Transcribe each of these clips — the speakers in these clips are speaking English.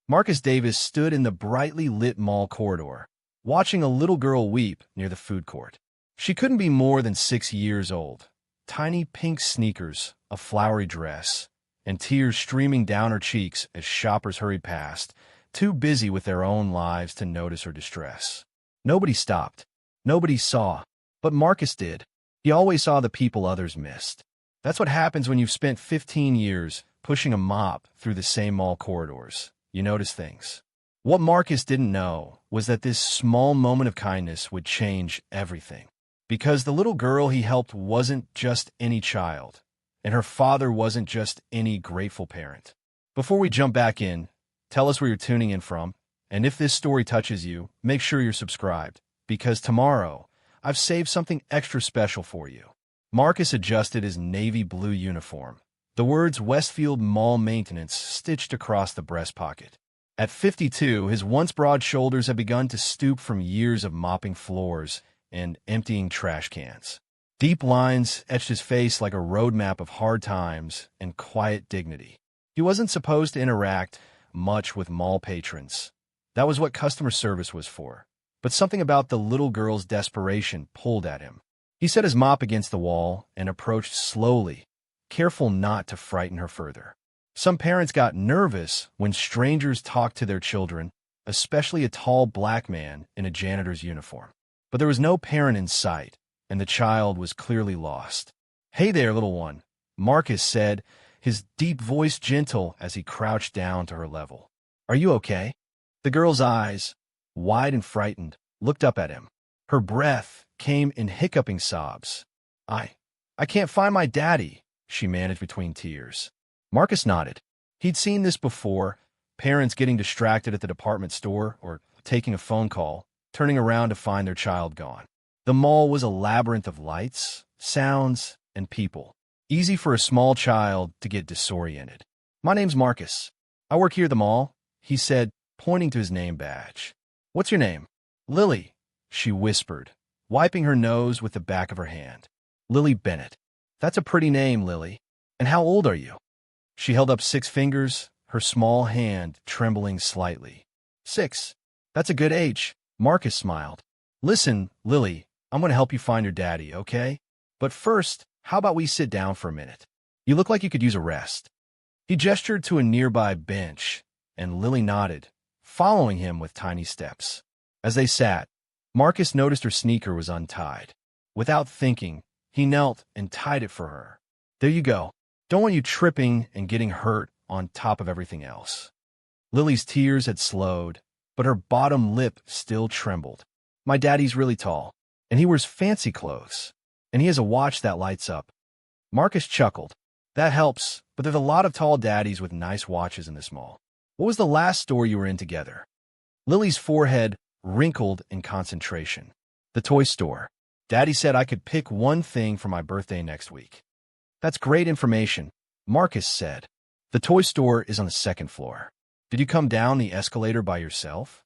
Marcus Davis stood in the brightly lit mall corridor, watching a little girl weep near the food court. She couldn't be more than 6 years old. Tiny pink sneakers, a flowery dress, and tears streaming down her cheeks as shoppers hurried past, too busy with their own lives to notice her distress. Nobody stopped. Nobody saw. But Marcus did. He always saw the people others missed. That's what happens when you've spent 15 years pushing a mop through the same mall corridors. You notice things. What Marcus didn't know was that this small moment of kindness would change everything. Because the little girl he helped wasn't just any child, and her father wasn't just any grateful parent. Before we jump back in, tell us where you're tuning in from, and if this story touches you, make sure you're subscribed, because tomorrow, I've saved something extra special for you. Marcus adjusted his navy blue uniform, the words Westfield Mall Maintenance stitched across the breast pocket. At 52, his once broad shoulders had begun to stoop from years of mopping floors and emptying trash cans. Deep lines etched his face like a roadmap of hard times and quiet dignity. He wasn't supposed to interact much with mall patrons. That was what customer service was for. But something about the little girl's desperation pulled at him. He set his mop against the wall and approached slowly, careful not to frighten her further. Some parents got nervous when strangers talked to their children, especially a tall black man in a janitor's uniform. But there was no parent in sight, and the child was clearly lost. "Hey there, little one," Marcus said, his deep voice gentle as he crouched down to her level. "Are you okay?" The girl's eyes, wide and frightened, looked up at him. Her breath came in hiccuping sobs. I can't find my daddy," she managed between tears. Marcus nodded. He'd seen this before, parents getting distracted at the department store or taking a phone call, turning around to find their child gone. The mall was a labyrinth of lights, sounds, and people. Easy for a small child to get disoriented. "My name's Marcus. I work here at the mall," he said, pointing to his name badge. "What's your name?" "Lily," she whispered, wiping her nose with the back of her hand. "Lily Bennett. That's a pretty name, Lily. And how old are you?" She held up 6 fingers, her small hand trembling slightly. 6. That's a good age. Marcus smiled. "Listen, Lily, I'm going to help you find your daddy, okay? But first, how about we sit down for a minute? You look like you could use a rest." He gestured to a nearby bench, and Lily nodded, following him with tiny steps. As they sat, Marcus noticed her sneaker was untied. Without thinking, he knelt and tied it for her. "There you go. Don't want you tripping and getting hurt on top of everything else." Lily's tears had slowed, but her bottom lip still trembled. "My daddy's really tall, and he wears fancy clothes, and he has a watch that lights up." Marcus chuckled. "That helps, but there's a lot of tall daddies with nice watches in this mall. What was the last store you were in together?" Lily's forehead wrinkled in concentration. "The toy store. Daddy said I could pick one thing for my birthday next week." "That's great information," Marcus said. "The toy store is on the 2nd floor. Did you come down the escalator by yourself?"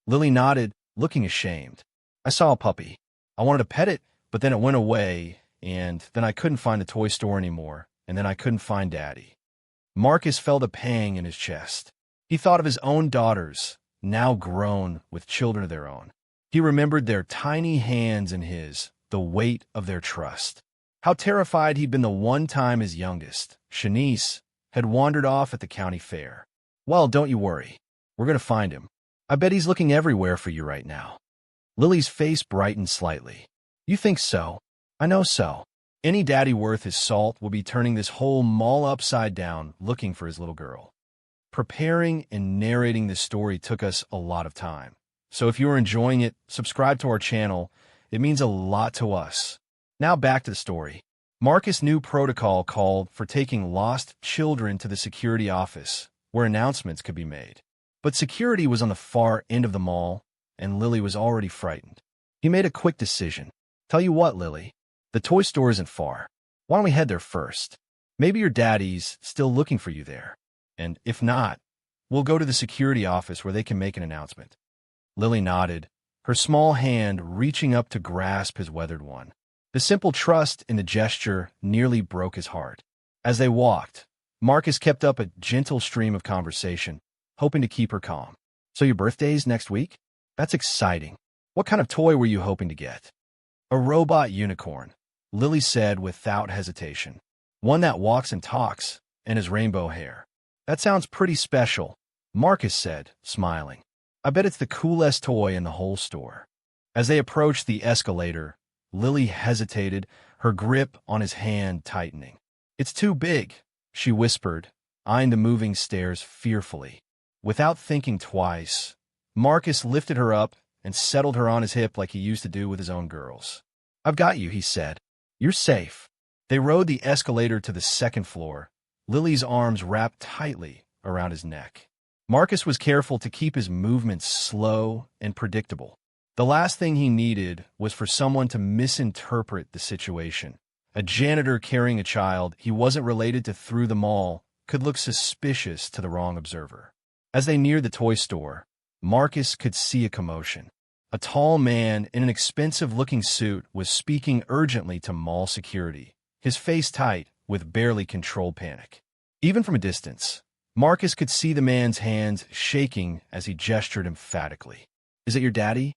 Lily nodded, looking ashamed. "I saw a puppy. I wanted to pet it, but then it went away, and then I couldn't find the toy store anymore, and then I couldn't find Daddy." Marcus felt a pang in his chest. He thought of his own daughters, now grown with children of their own. He remembered their tiny hands in his, the weight of their trust. How terrified he'd been the one time his youngest, Shanice, had wandered off at the county fair. "Well, don't you worry. We're going to find him. I bet he's looking everywhere for you right now." Lily's face brightened slightly. "You think so? I know so. Any daddy worth his salt will be turning this whole mall upside down looking for his little girl." Preparing and narrating this story took us a lot of time. So if you are enjoying it, subscribe to our channel. It means a lot to us. Now back to the story. Marcus' new protocol called for taking lost children to the security office, where announcements could be made. But security was on the far end of the mall, and Lily was already frightened. He made a quick decision. "Tell you what, Lily, the toy store isn't far. Why don't we head there first? Maybe your daddy's still looking for you there. And if not, we'll go to the security office where they can make an announcement." Lily nodded, her small hand reaching up to grasp his weathered one. The simple trust in the gesture nearly broke his heart. As they walked, Marcus kept up a gentle stream of conversation, hoping to keep her calm. So your birthday's next week? That's exciting. What kind of toy were you hoping to get? A robot unicorn, Lily said without hesitation. One that walks and talks, and has rainbow hair. That sounds pretty special, Marcus said, smiling. I bet it's the coolest toy in the whole store. As they approached the escalator, Lily hesitated, her grip on his hand tightening. It's too big, she whispered, eyeing the moving stairs fearfully. Without thinking twice, Marcus lifted her up and settled her on his hip like he used to do with his own girls. I've got you, he said. You're safe. They rode the escalator to the second floor, Lily's arms wrapped tightly around his neck. Marcus was careful to keep his movements slow and predictable. The last thing he needed was for someone to misinterpret the situation. A janitor carrying a child he wasn't related to through the mall could look suspicious to the wrong observer. As they neared the toy store, Marcus could see a commotion. A tall man in an expensive-looking suit was speaking urgently to mall security, his face tight with barely controlled panic. Even from a distance, Marcus could see the man's hands shaking as he gestured emphatically. Is it your daddy?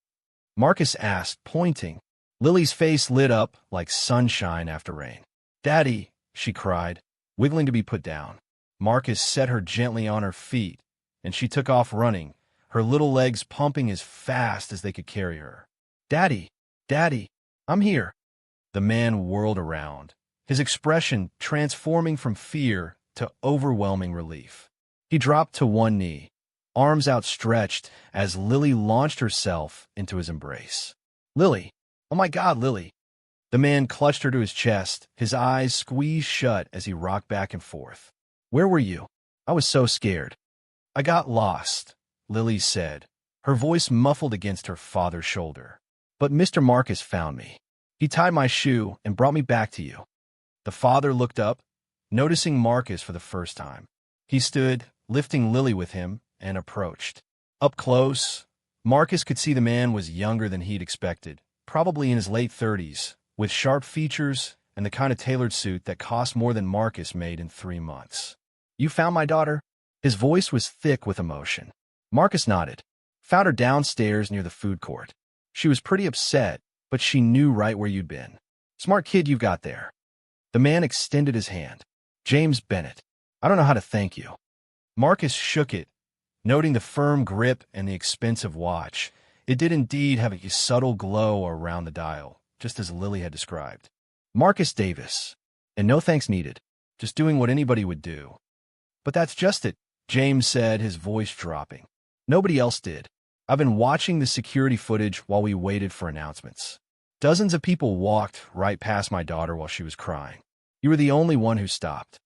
Marcus asked, pointing. Lily's face lit up like sunshine after rain. Daddy, she cried, wiggling to be put down. Marcus set her gently on her feet, and she took off running, her little legs pumping as fast as they could carry her. Daddy, Daddy, I'm here. The man whirled around, his expression transforming from fear to overwhelming relief. He dropped to one knee, arms outstretched as Lily launched herself into his embrace. Lily, oh my God, Lily. The man clutched her to his chest, his eyes squeezed shut as he rocked back and forth. Where were you? I was so scared. I got lost, Lily said, her voice muffled against her father's shoulder. But Mr. Marcus found me. He tied my shoe and brought me back to you. The father looked up, noticing Marcus for the first time. He stood, lifting Lily with him, and approached. Up close, Marcus could see the man was younger than he'd expected, probably in his late 30s, with sharp features and the kind of tailored suit that cost more than Marcus made in 3 months. You found my daughter? His voice was thick with emotion. Marcus nodded. Found her downstairs near the food court. She was pretty upset, but she knew right where you'd been. Smart kid you've got there. The man extended his hand. James Bennett. I don't know how to thank you. Marcus shook it, noting the firm grip and the expensive watch. It did indeed have a subtle glow around the dial, just as Lily had described. Marcus Davis. And no thanks needed. Just doing what anybody would do. But that's just it, James said, his voice dropping. Nobody else did. I've been watching the security footage while we waited for announcements. Dozens of people walked right past my daughter while she was crying. You were the only one who stopped.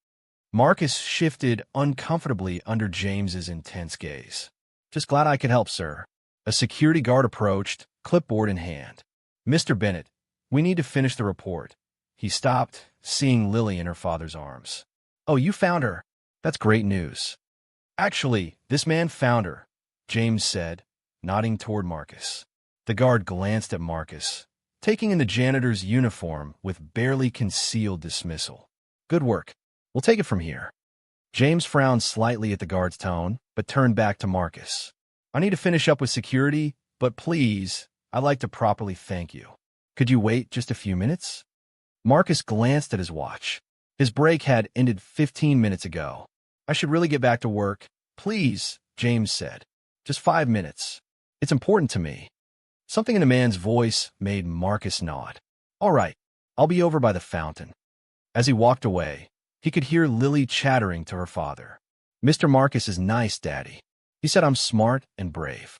Marcus shifted uncomfortably under James's intense gaze. Just glad I could help, sir. A security guard approached, clipboard in hand. Mr. Bennett, we need to finish the report. He stopped, seeing Lily in her father's arms. Oh, you found her. That's great news. Actually, this man found her, James said, nodding toward Marcus. The guard glanced at Marcus, taking in the janitor's uniform with barely concealed dismissal. Good work. We'll take it from here. James frowned slightly at the guard's tone, but turned back to Marcus. I need to finish up with security, but please, I'd like to properly thank you. Could you wait just a few minutes? Marcus glanced at his watch. His break had ended 15 minutes ago. I should really get back to work. Please, James said. Just 5 minutes. It's important to me. Something in the man's voice made Marcus nod. All right, I'll be over by the fountain. As he walked away, he could hear Lily chattering to her father. Mr. Marcus is nice, Daddy. He said I'm smart and brave.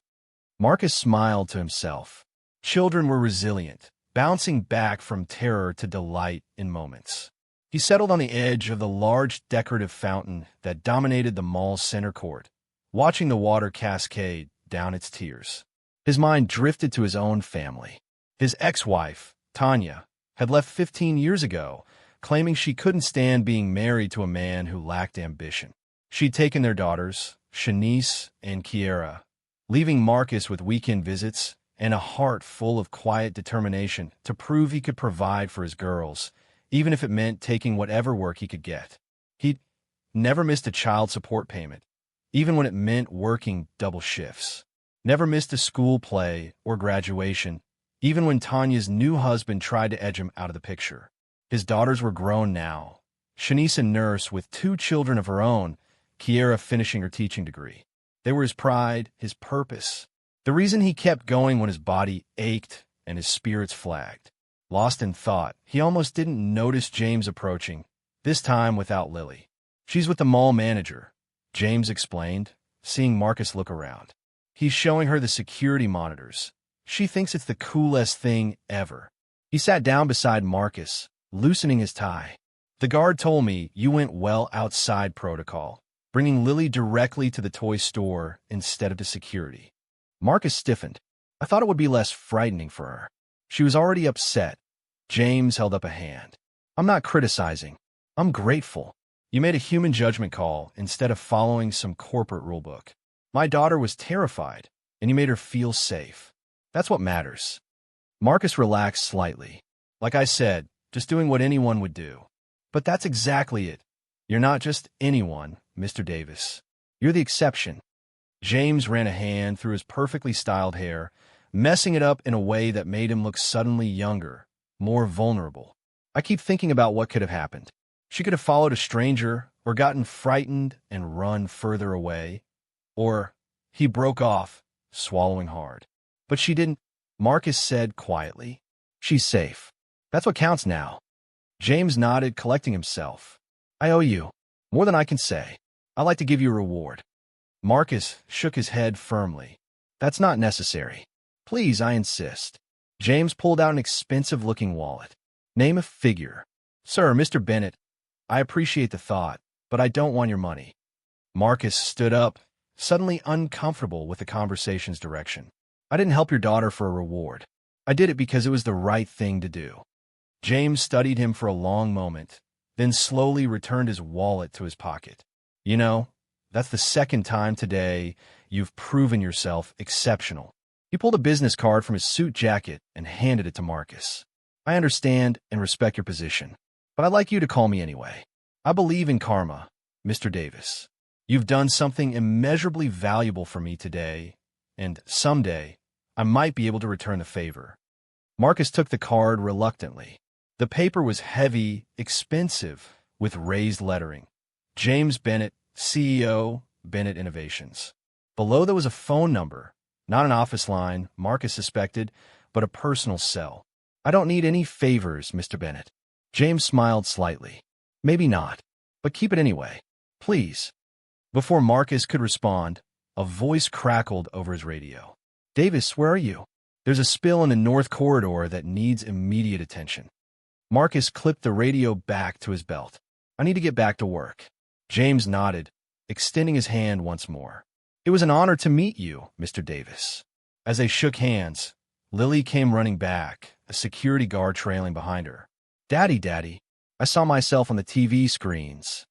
Marcus smiled to himself. Children were resilient, bouncing back from terror to delight in moments. He settled on the edge of the large decorative fountain that dominated the mall's center court, watching the water cascade down its tiers. His mind drifted to his own family. His ex-wife, Tanya, had left 15 years ago, claiming she couldn't stand being married to a man who lacked ambition. She'd taken their daughters, Shanice and Kiera, leaving Marcus with weekend visits and a heart full of quiet determination to prove he could provide for his girls, even if it meant taking whatever work he could get. He'd never missed a child support payment, even when it meant working double shifts. Never missed a school play or graduation, even when Tanya's new husband tried to edge him out of the picture. His daughters were grown now. Shanice a nurse with 2 children of her own, Kiera finishing her teaching degree. They were his pride, his purpose. The reason he kept going when his body ached and his spirits flagged. Lost in thought, he almost didn't notice James approaching, this time without Lily. "She's with the mall manager," James explained, seeing Marcus look around. "He's showing her the security monitors. She thinks it's the coolest thing ever." He sat down beside Marcus, loosening his tie. "The guard told me you went well outside protocol, bringing Lily directly to the toy store instead of to security." Marcus stiffened. "I thought it would be less frightening for her. She was already upset." James held up a hand. "I'm not criticizing. I'm grateful. You made a human judgment call instead of following some corporate rulebook. My daughter was terrified, and you made her feel safe. That's what matters." Marcus relaxed slightly. "Like I said, just doing what anyone would do." "But that's exactly it. You're not just anyone, Mr. Davis. You're the exception." James ran a hand through his perfectly styled hair, messing it up in a way that made him look suddenly younger, more vulnerable. "I keep thinking about what could have happened. She could have followed a stranger or gotten frightened and run further away. Or," he broke off, swallowing hard. "But she didn't," Marcus said quietly. "She's safe. That's what counts now." James nodded, collecting himself. "I owe you. More than I can say. I'd like to give you a reward." Marcus shook his head firmly. "That's not necessary. Please, I insist." James pulled out an expensive-looking wallet. "Name a figure." "Sir, Mr. Bennett, I appreciate the thought, but I don't want your money." Marcus stood up, suddenly uncomfortable with the conversation's direction. "I didn't help your daughter for a reward. I did it because it was the right thing to do." James studied him for a long moment, then slowly returned his wallet to his pocket. "You know, that's the second time today you've proven yourself exceptional." He pulled a business card from his suit jacket and handed it to Marcus. "I understand and respect your position, but I'd like you to call me anyway. I believe in karma, Mr. Davis. You've done something immeasurably valuable for me today, and someday I might be able to return the favor." Marcus took the card reluctantly. The paper was heavy, expensive, with raised lettering. James Bennett, CEO, Bennett Innovations. Below there was a phone number, not an office line, Marcus suspected, but a personal cell. "I don't need any favors, Mr. Bennett." James smiled slightly. "Maybe not, but keep it anyway. Please." Before Marcus could respond, a voice crackled over his radio. "Davis, where are you? There's a spill in the north corridor that needs immediate attention." Marcus clipped the radio back to his belt. "I need to get back to work." James nodded, extending his hand once more. "It was an honor to meet you, Mr. Davis." As they shook hands, Lily came running back, a security guard trailing behind her. "Daddy, Daddy, I saw myself on the TV screens."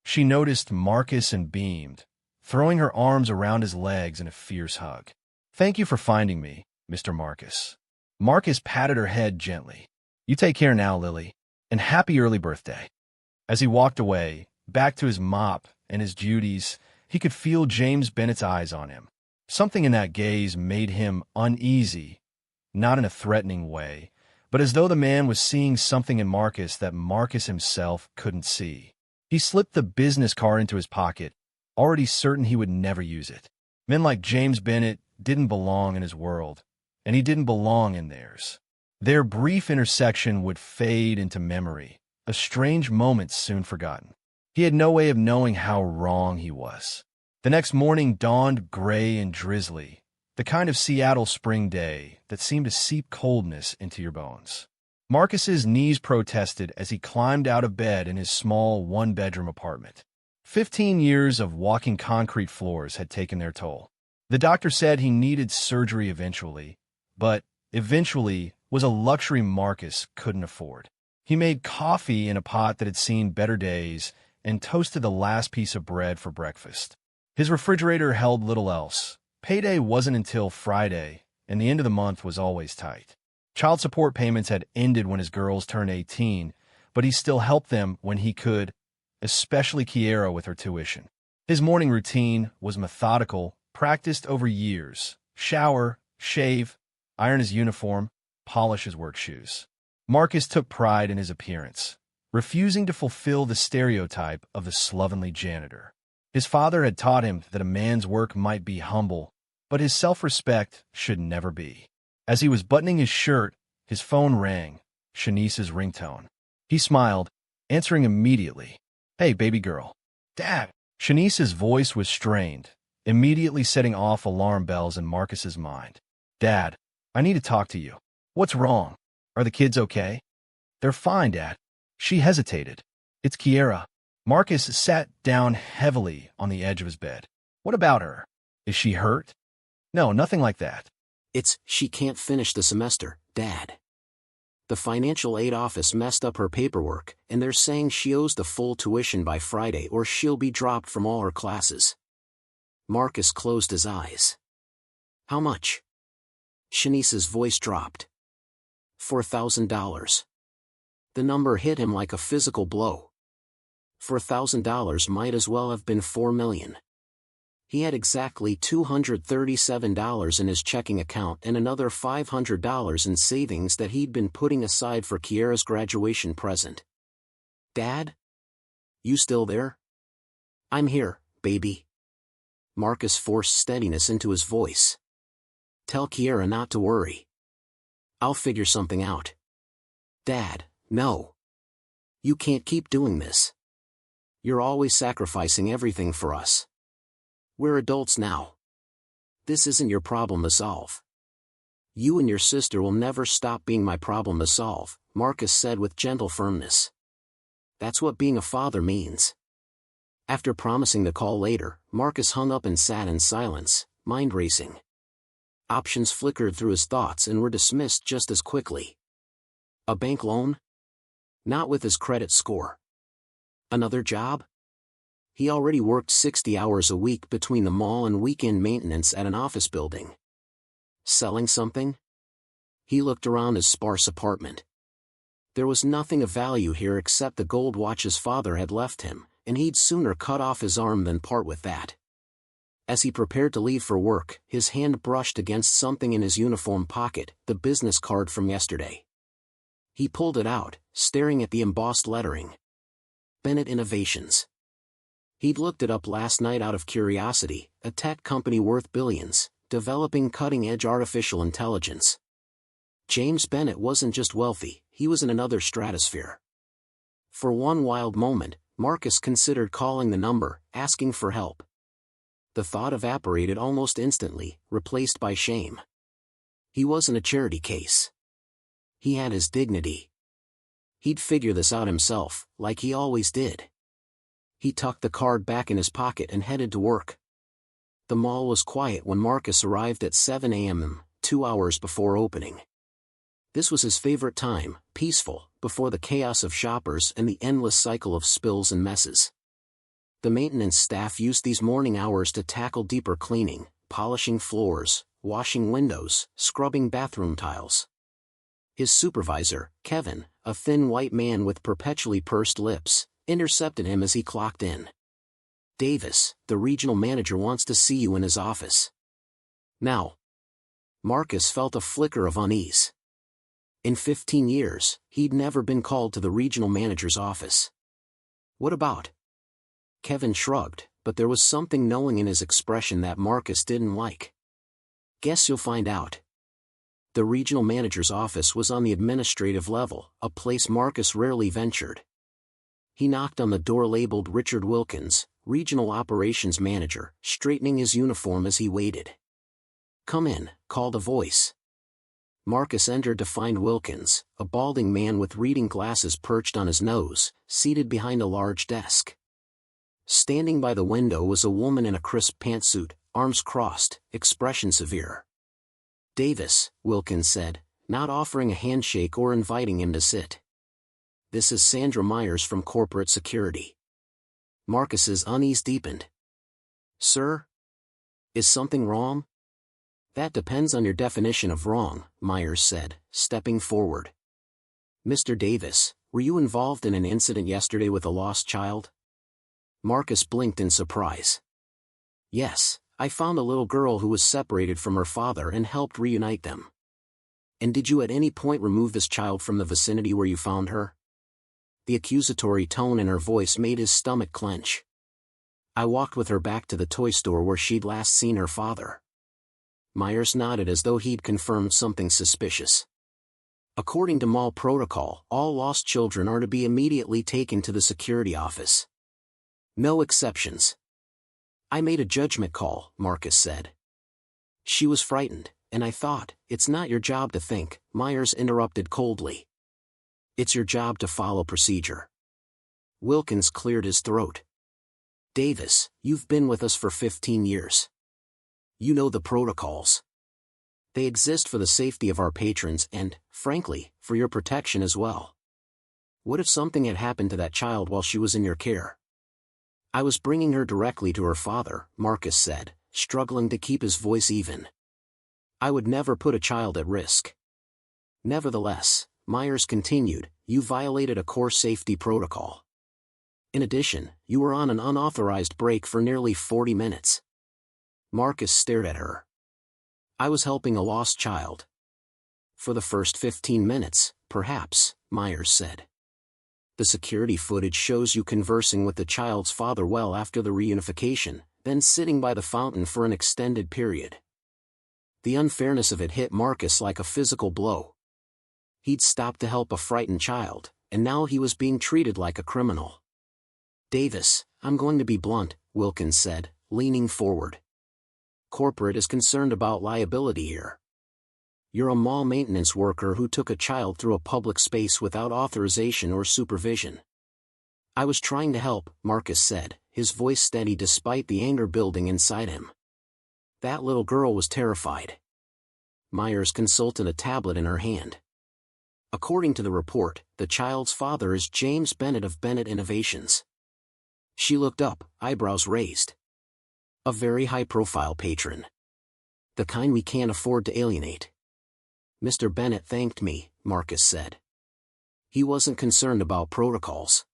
She noticed Marcus and beamed, throwing her arms around his legs in a fierce hug. "Thank you for finding me, Mr. Marcus." Marcus patted her head gently. "You take care now, Lily, and happy early birthday." As he walked away, back to his mop and his duties, he could feel James Bennett's eyes on him. Something in that gaze made him uneasy, not in a threatening way, but as though the man was seeing something in Marcus that Marcus himself couldn't see. He slipped the business card into his pocket, already certain he would never use it. Men like James Bennett didn't belong in his world, and he didn't belong in theirs. Their brief intersection would fade into memory, a strange moment soon forgotten. He had no way of knowing how wrong he was. The next morning dawned gray and drizzly, the kind of Seattle spring day that seemed to seep coldness into your bones. Marcus's knees protested as he climbed out of bed in his small one-bedroom apartment. 15 years of walking concrete floors had taken their toll. The doctor said he needed surgery eventually, but eventually was a luxury Marcus couldn't afford. He made coffee in a pot that had seen better days and toasted the last piece of bread for breakfast. His refrigerator held little else. Payday wasn't until Friday, and the end of the month was always tight. Child support payments had ended when his girls turned 18, but he still helped them when he could, especially Kiera with her tuition. His morning routine was methodical, practiced over years. Shower, shave, iron his uniform, polish his work shoes. Marcus took pride in his appearance, refusing to fulfill the stereotype of the slovenly janitor. His father had taught him that a man's work might be humble, but his self-respect should never be. As he was buttoning his shirt, his phone rang, Shanice's ringtone. He smiled, answering immediately. "Hey, baby girl." "Dad." Shanice's voice was strained, immediately setting off alarm bells in Marcus's mind. "Dad, I need to talk to you." "What's wrong? Are the kids okay?" "They're fine, Dad." She hesitated. "It's Kiera." Marcus sat down heavily on the edge of his bed. "What about her? Is she hurt?" "No, nothing like that." She can't finish the semester, Dad. The financial aid office messed up her paperwork, and they're saying she owes the full tuition by Friday or she'll be dropped from all her classes." Marcus closed his eyes. "How much?" Shanice's voice dropped. $4,000. The number hit him like a physical blow. $4,000 might as well have been $4 million. He had exactly $237 in his checking account and another $500 in savings that he'd been putting aside for Kiera's graduation present. "Dad? You still there?" "I'm here, baby." Marcus forced steadiness into his voice. "Tell Kiera not to worry. I'll figure something out." "Dad, no. You can't keep doing this. You're always sacrificing everything for us. We're adults now. This isn't your problem to solve." "You and your sister will never stop being my problem to solve," Marcus said with gentle firmness. "That's what being a father means." After promising to call later, Marcus hung up and sat in silence, mind racing. Options flickered through his thoughts and were dismissed just as quickly. A bank loan? Not with his credit score. Another job? He already worked 60 hours a week between the mall and weekend maintenance at an office building. Selling something? He looked around his sparse apartment. There was nothing of value here except the gold watch his father had left him, and he'd sooner cut off his arm than part with that. As he prepared to leave for work, his hand brushed against something in his uniform pocket, the business card from yesterday. He pulled it out, staring at the embossed lettering. Bennett Innovations. He'd looked it up last night out of curiosity, a tech company worth billions, developing cutting-edge artificial intelligence. James Bennett wasn't just wealthy, he was in another stratosphere. For one wild moment, Marcus considered calling the number, asking for help. The thought evaporated almost instantly, replaced by shame. He wasn't a charity case. He had his dignity. He'd figure this out himself, like he always did. He tucked the card back in his pocket and headed to work. The mall was quiet when Marcus arrived at 7 a.m., 2 hours before opening. This was his favorite time, peaceful, before the chaos of shoppers and the endless cycle of spills and messes. The maintenance staff used these morning hours to tackle deeper cleaning, polishing floors, washing windows, scrubbing bathroom tiles. His supervisor, Kevin, a thin white man with perpetually pursed lips, intercepted him as he clocked in. "Davis, the regional manager wants to see you in his office." Now. Marcus felt a flicker of unease. In 15 years, he'd never been called to the regional manager's office. "What about?" Kevin shrugged, but there was something knowing in his expression that Marcus didn't like. "Guess you'll find out." The regional manager's office was on the administrative level, a place Marcus rarely ventured. He knocked on the door labeled Richard Wilkins, Regional Operations Manager, straightening his uniform as he waited. "Come in," called a voice. Marcus entered to find Wilkins, a balding man with reading glasses perched on his nose, seated behind a large desk. Standing by the window was a woman in a crisp pantsuit, arms crossed, expression severe. "Davis," Wilkins said, not offering a handshake or inviting him to sit. "This is Sandra Myers from Corporate Security." Marcus's unease deepened. "Sir? Is something wrong?" "That depends on your definition of wrong," Myers said, stepping forward. "Mr. Davis, were you involved in an incident yesterday with a lost child?" Marcus blinked in surprise. Yes, I found a little girl who was separated from her father and helped reunite them. And did you at any point remove this child from the vicinity where you found her? The accusatory tone in her voice made his stomach clench. I walked with her back to the toy store where she'd last seen her father. Myers nodded as though he'd confirmed something suspicious. According to mall protocol, all lost children are to be immediately taken to the security office. No exceptions. I made a judgment call, Marcus said. She was frightened, and I thought, it's not your job to think, Myers interrupted coldly. It's your job to follow procedure. Wilkins cleared his throat. Davis, you've been with us for 15 years. You know the protocols. They exist for the safety of our patrons and, frankly, for your protection as well. What if something had happened to that child while she was in your care? I was bringing her directly to her father, Marcus said, struggling to keep his voice even. I would never put a child at risk. Nevertheless, Myers continued, you violated a core safety protocol. In addition, you were on an unauthorized break for nearly 40 minutes. Marcus stared at her. I was helping a lost child. For the first 15 minutes, perhaps, Myers said. The security footage shows you conversing with the child's father well after the reunification, then sitting by the fountain for an extended period. The unfairness of it hit Marcus like a physical blow. He'd stopped to help a frightened child, and now he was being treated like a criminal. Davis, I'm going to be blunt, Wilkins said, leaning forward. Corporate is concerned about liability here. You're a mall maintenance worker who took a child through a public space without authorization or supervision. I was trying to help, Marcus said, his voice steady despite the anger building inside him. That little girl was terrified. Myers consulted a tablet in her hand. According to the report, the child's father is James Bennett of Bennett Innovations. She looked up, eyebrows raised. A very high-profile patron. The kind we can't afford to alienate. Mr. Bennett thanked me, Marcus said. He wasn't concerned about protocols.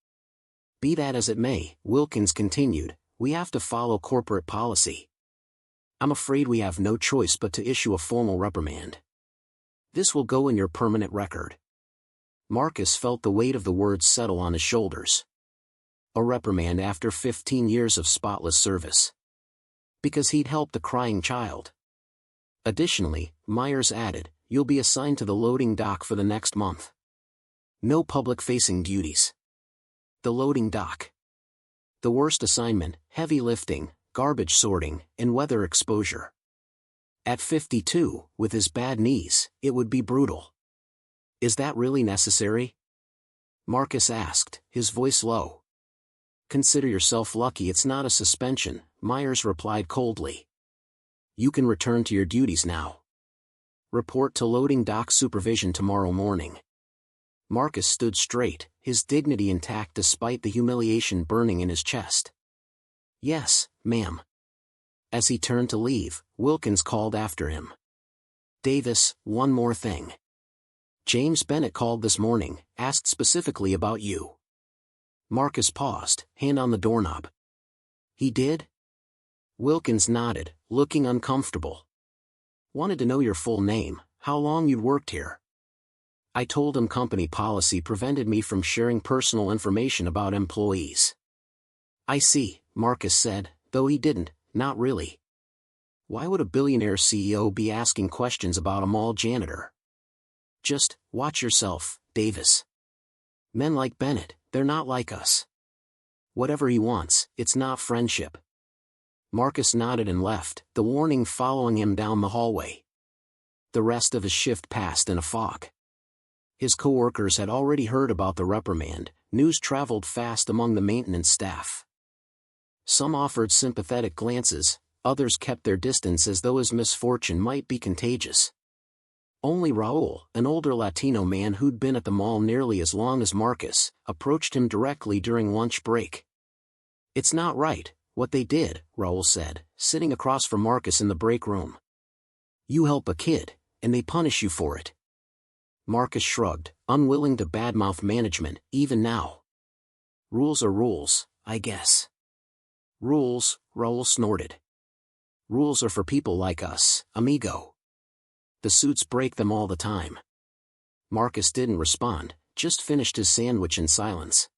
Be that as it may, Wilkins continued, we have to follow corporate policy. I'm afraid we have no choice but to issue a formal reprimand. This will go in your permanent record. Marcus felt the weight of the words settle on his shoulders. A reprimand after 15 years of spotless service. Because he'd helped a crying child. Additionally, Myers added, you'll be assigned to the loading dock for the next month. No public-facing duties. The loading dock. The worst assignment, heavy lifting, garbage sorting, and weather exposure. At 52, with his bad knees, it would be brutal. Is that really necessary? Marcus asked, his voice low. Consider yourself lucky it's not a suspension, Myers replied coldly. You can return to your duties now. Report to loading dock supervision tomorrow morning. Marcus stood straight, his dignity intact despite the humiliation burning in his chest. Yes, ma'am. As he turned to leave, Wilkins called after him. Davis, one more thing. James Bennett called this morning, asked specifically about you. Marcus paused, hand on the doorknob. He did? Wilkins nodded, looking uncomfortable. Wanted to know your full name, how long you'd worked here. I told him company policy prevented me from sharing personal information about employees. I see, Marcus said, though he didn't, not really. Why would a billionaire CEO be asking questions about a mall janitor? Just, watch yourself, Davis. Men like Bennett, they're not like us. Whatever he wants, it's not friendship. Marcus nodded and left, the warning following him down the hallway. The rest of his shift passed in a fog. His coworkers had already heard about the reprimand, news traveled fast among the maintenance staff. Some offered sympathetic glances, others kept their distance as though his misfortune might be contagious. Only Raul, an older Latino man who'd been at the mall nearly as long as Marcus, approached him directly during lunch break. It's not right, what they did, Raul said, sitting across from Marcus in the break room. You help a kid, and they punish you for it. Marcus shrugged, unwilling to badmouth management, even now. Rules are rules, I guess. Rules, Raoul snorted. Rules are for people like us, amigo. The suits break them all the time. Marcus didn't respond, just finished his sandwich in silence.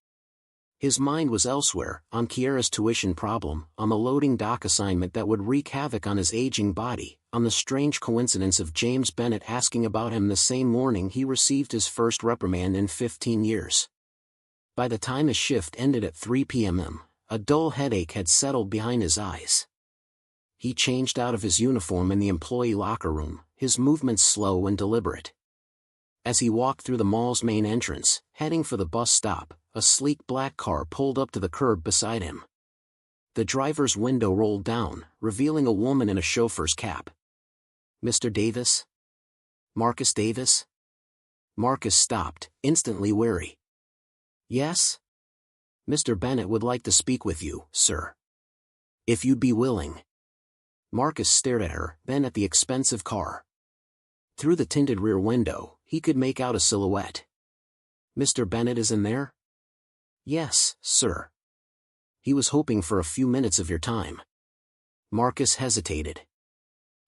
His mind was elsewhere, on Kiera's tuition problem, on the loading dock assignment that would wreak havoc on his aging body, on the strange coincidence of James Bennett asking about him the same morning he received his first reprimand in 15 years. By the time his shift ended at 3 p.m., a dull headache had settled behind his eyes. He changed out of his uniform in the employee locker room, his movements slow and deliberate. As he walked through the mall's main entrance, heading for the bus stop, a sleek black car pulled up to the curb beside him. The driver's window rolled down, revealing a woman in a chauffeur's cap. "Mr. Davis? Marcus Davis?" Marcus stopped, instantly wary. "Yes? Mr. Bennett would like to speak with you, sir. If you'd be willing." Marcus stared at her, then at the expensive car. Through the tinted rear window, he could make out a silhouette. "Mr. Bennett is in there?" "Yes, sir. He was hoping for a few minutes of your time." Marcus hesitated.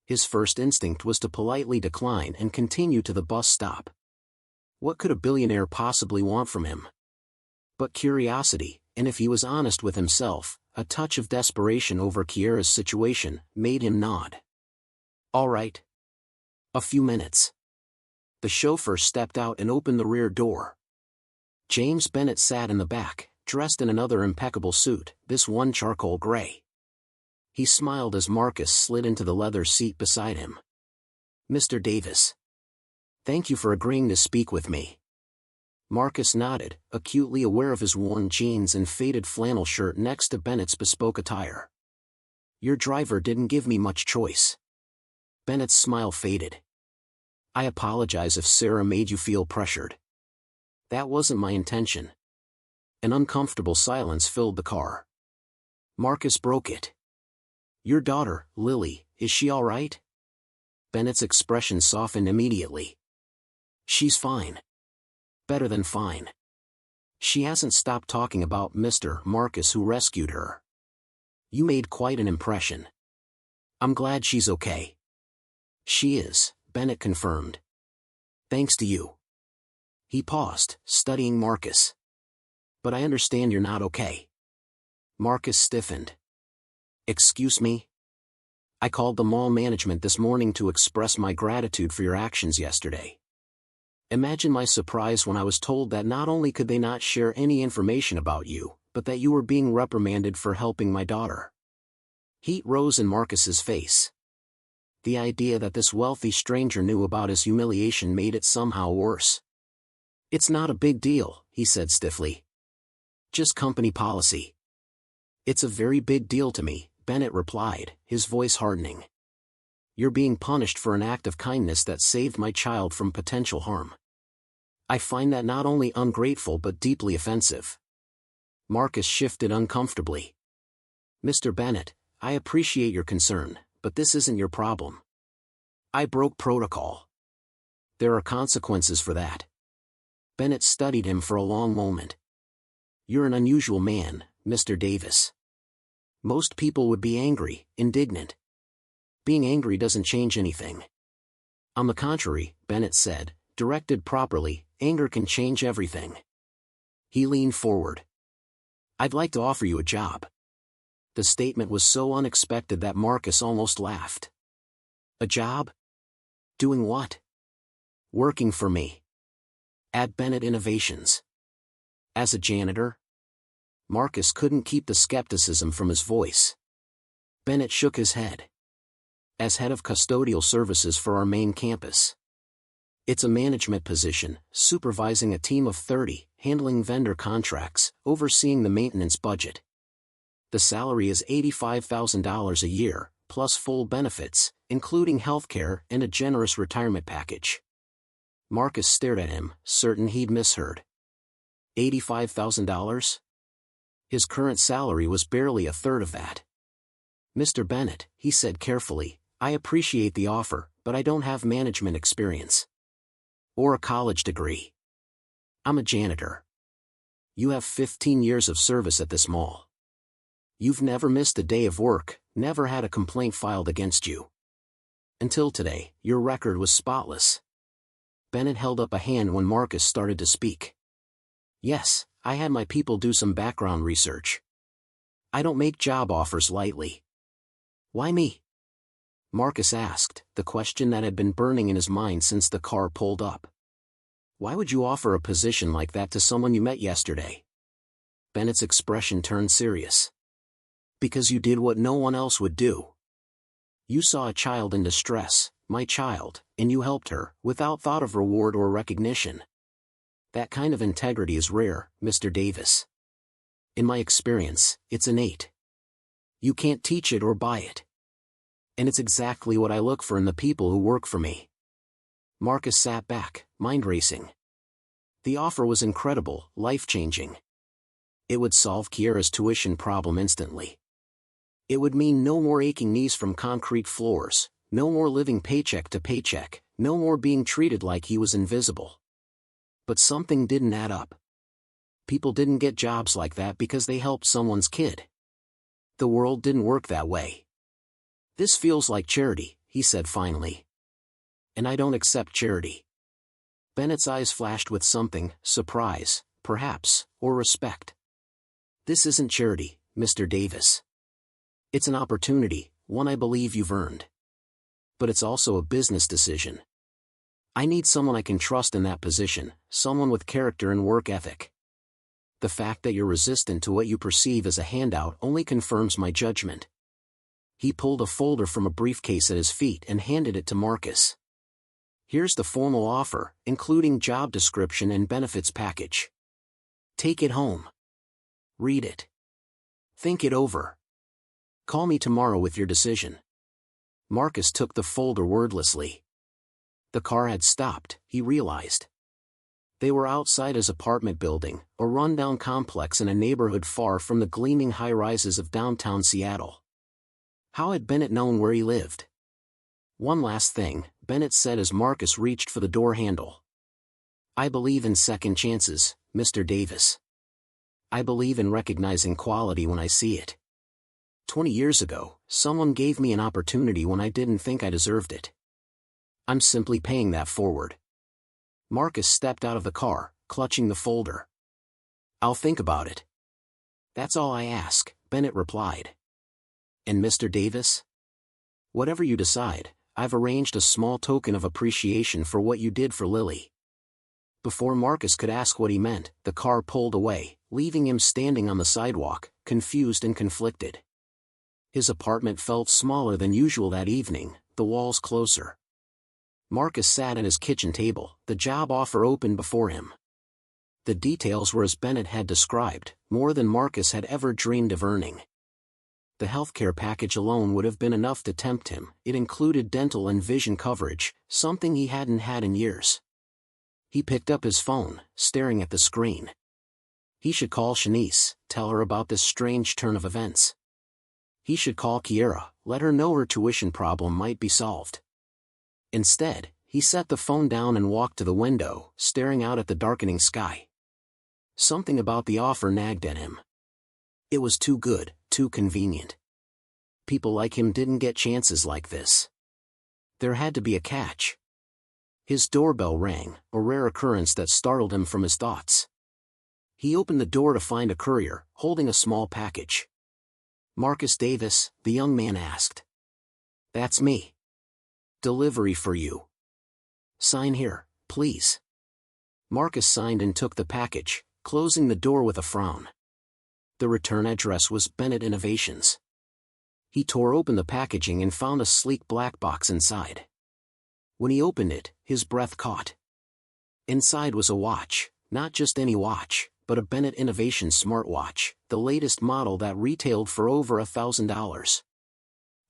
His first instinct was to politely decline and continue to the bus stop. What could a billionaire possibly want from him? But curiosity, and if he was honest with himself, a touch of desperation over Kiera's situation, made him nod. "All right. A few minutes." The chauffeur stepped out and opened the rear door. James Bennett sat in the back, dressed in another impeccable suit, this one charcoal gray. He smiled as Marcus slid into the leather seat beside him. "Mr. Davis. Thank you for agreeing to speak with me." Marcus nodded, acutely aware of his worn jeans and faded flannel shirt next to Bennett's bespoke attire. "Your driver didn't give me much choice." Bennett's smile faded. "I apologize if Sarah made you feel pressured. That wasn't my intention." An uncomfortable silence filled the car. Marcus broke it. "Your daughter, Lily, is she all right?" Bennett's expression softened immediately. "She's fine. Better than fine. She hasn't stopped talking about Mr. Marcus who rescued her. You made quite an impression. I'm glad she's okay." "She is," Bennett confirmed. "Thanks to you." He paused, studying Marcus. "But I understand you're not okay." Marcus stiffened. "Excuse me? I called the mall management this morning to express my gratitude for your actions yesterday. Imagine my surprise when I was told that not only could they not share any information about you, but that you were being reprimanded for helping my daughter." Heat rose in Marcus's face. The idea that this wealthy stranger knew about his humiliation made it somehow worse. "It's not a big deal," he said stiffly. "Just company policy." "It's a very big deal to me," Bennett replied, his voice hardening. "You're being punished for an act of kindness that saved my child from potential harm. I find that not only ungrateful but deeply offensive." Marcus shifted uncomfortably. "Mr. Bennett, I appreciate your concern, but this isn't your problem. I broke protocol. There are consequences for that." Bennett studied him for a long moment. "You're an unusual man, Mr. Davis. Most people would be angry, indignant. Being angry doesn't change anything." "On the contrary," Bennett said, "directed properly, anger can change everything." He leaned forward. "I'd like to offer you a job." The statement was so unexpected that Marcus almost laughed. "A job? Doing what?" "Working for me. At Bennett Innovations." "As a janitor?" Marcus couldn't keep the skepticism from his voice. Bennett shook his head. "As head of custodial services for our main campus. It's a management position, supervising a team of 30, handling vendor contracts, overseeing the maintenance budget. The salary is $85,000 a year, plus full benefits, including healthcare and a generous retirement package." Marcus stared at him, certain he'd misheard. $85,000? His current salary was barely a third of that. "Mr. Bennett," he said carefully, "I appreciate the offer, but I don't have management experience. Or a college degree. I'm a janitor. You have 15 years of service at this mall. You've never missed a day of work, never had a complaint filed against you. Until today, your record was spotless. Bennett held up a hand when Marcus started to speak. Yes, I had my people do some background research. I don't make job offers lightly. Why me? Marcus asked, the question that had been burning in his mind since the car pulled up. Why would you offer a position like that to someone you met yesterday? Bennett's expression turned serious. Because you did what no one else would do. You saw a child in distress, my child, and you helped her, without thought of reward or recognition. That kind of integrity is rare, Mr. Davis. In my experience, it's innate. You can't teach it or buy it. And it's exactly what I look for in the people who work for me. Marcus sat back, mind racing. The offer was incredible, life-changing. It would solve Kiera's tuition problem instantly. It would mean no more aching knees from concrete floors, no more living paycheck to paycheck, no more being treated like he was invisible. But something didn't add up. People didn't get jobs like that because they helped someone's kid. The world didn't work that way. This feels like charity, he said finally. And I don't accept charity. Bennett's eyes flashed with something, surprise, perhaps, or respect. This isn't charity, Mr. Davis. It's an opportunity, one I believe you've earned. But it's also a business decision. I need someone I can trust in that position, someone with character and work ethic. The fact that you're resistant to what you perceive as a handout only confirms my judgment. He pulled a folder from a briefcase at his feet and handed it to Marcus. Here's the formal offer, including job description and benefits package. Take it home. Read it. Think it over. Call me tomorrow with your decision. Marcus took the folder wordlessly. The car had stopped, he realized. They were outside his apartment building, a rundown complex in a neighborhood far from the gleaming high-rises of downtown Seattle. How had Bennett known where he lived? One last thing, Bennett said as Marcus reached for the door handle. I believe in second chances, Mr. Davis. I believe in recognizing quality when I see it. 20 years ago, someone gave me an opportunity when I didn't think I deserved it. I'm simply paying that forward. Marcus stepped out of the car, clutching the folder. I'll think about it. That's all I ask, Bennett replied. And Mr. Davis? Whatever you decide, I've arranged a small token of appreciation for what you did for Lily. Before Marcus could ask what he meant, the car pulled away, leaving him standing on the sidewalk, confused and conflicted. His apartment felt smaller than usual that evening, the walls closer. Marcus sat at his kitchen table, the job offer open before him. The details were as Bennett had described, more than Marcus had ever dreamed of earning. The healthcare package alone would have been enough to tempt him. It included dental and vision coverage, something he hadn't had in years. He picked up his phone, staring at the screen. He should call Shanice, tell her about this strange turn of events. He should call Kiera, let her know her tuition problem might be solved. Instead, he set the phone down and walked to the window, staring out at the darkening sky. Something about the offer nagged at him. It was too good, too convenient. People like him didn't get chances like this. There had to be a catch. His doorbell rang, a rare occurrence that startled him from his thoughts. He opened the door to find a courier, holding a small package. Marcus Davis, the young man asked. That's me. Delivery for you. Sign here, please. Marcus signed and took the package, closing the door with a frown. The return address was Bennett Innovations. He tore open the packaging and found a sleek black box inside. When he opened it, his breath caught. Inside was a watch, not just any watch, but a Bennett Innovations smartwatch, the latest model that retailed for over $1,000.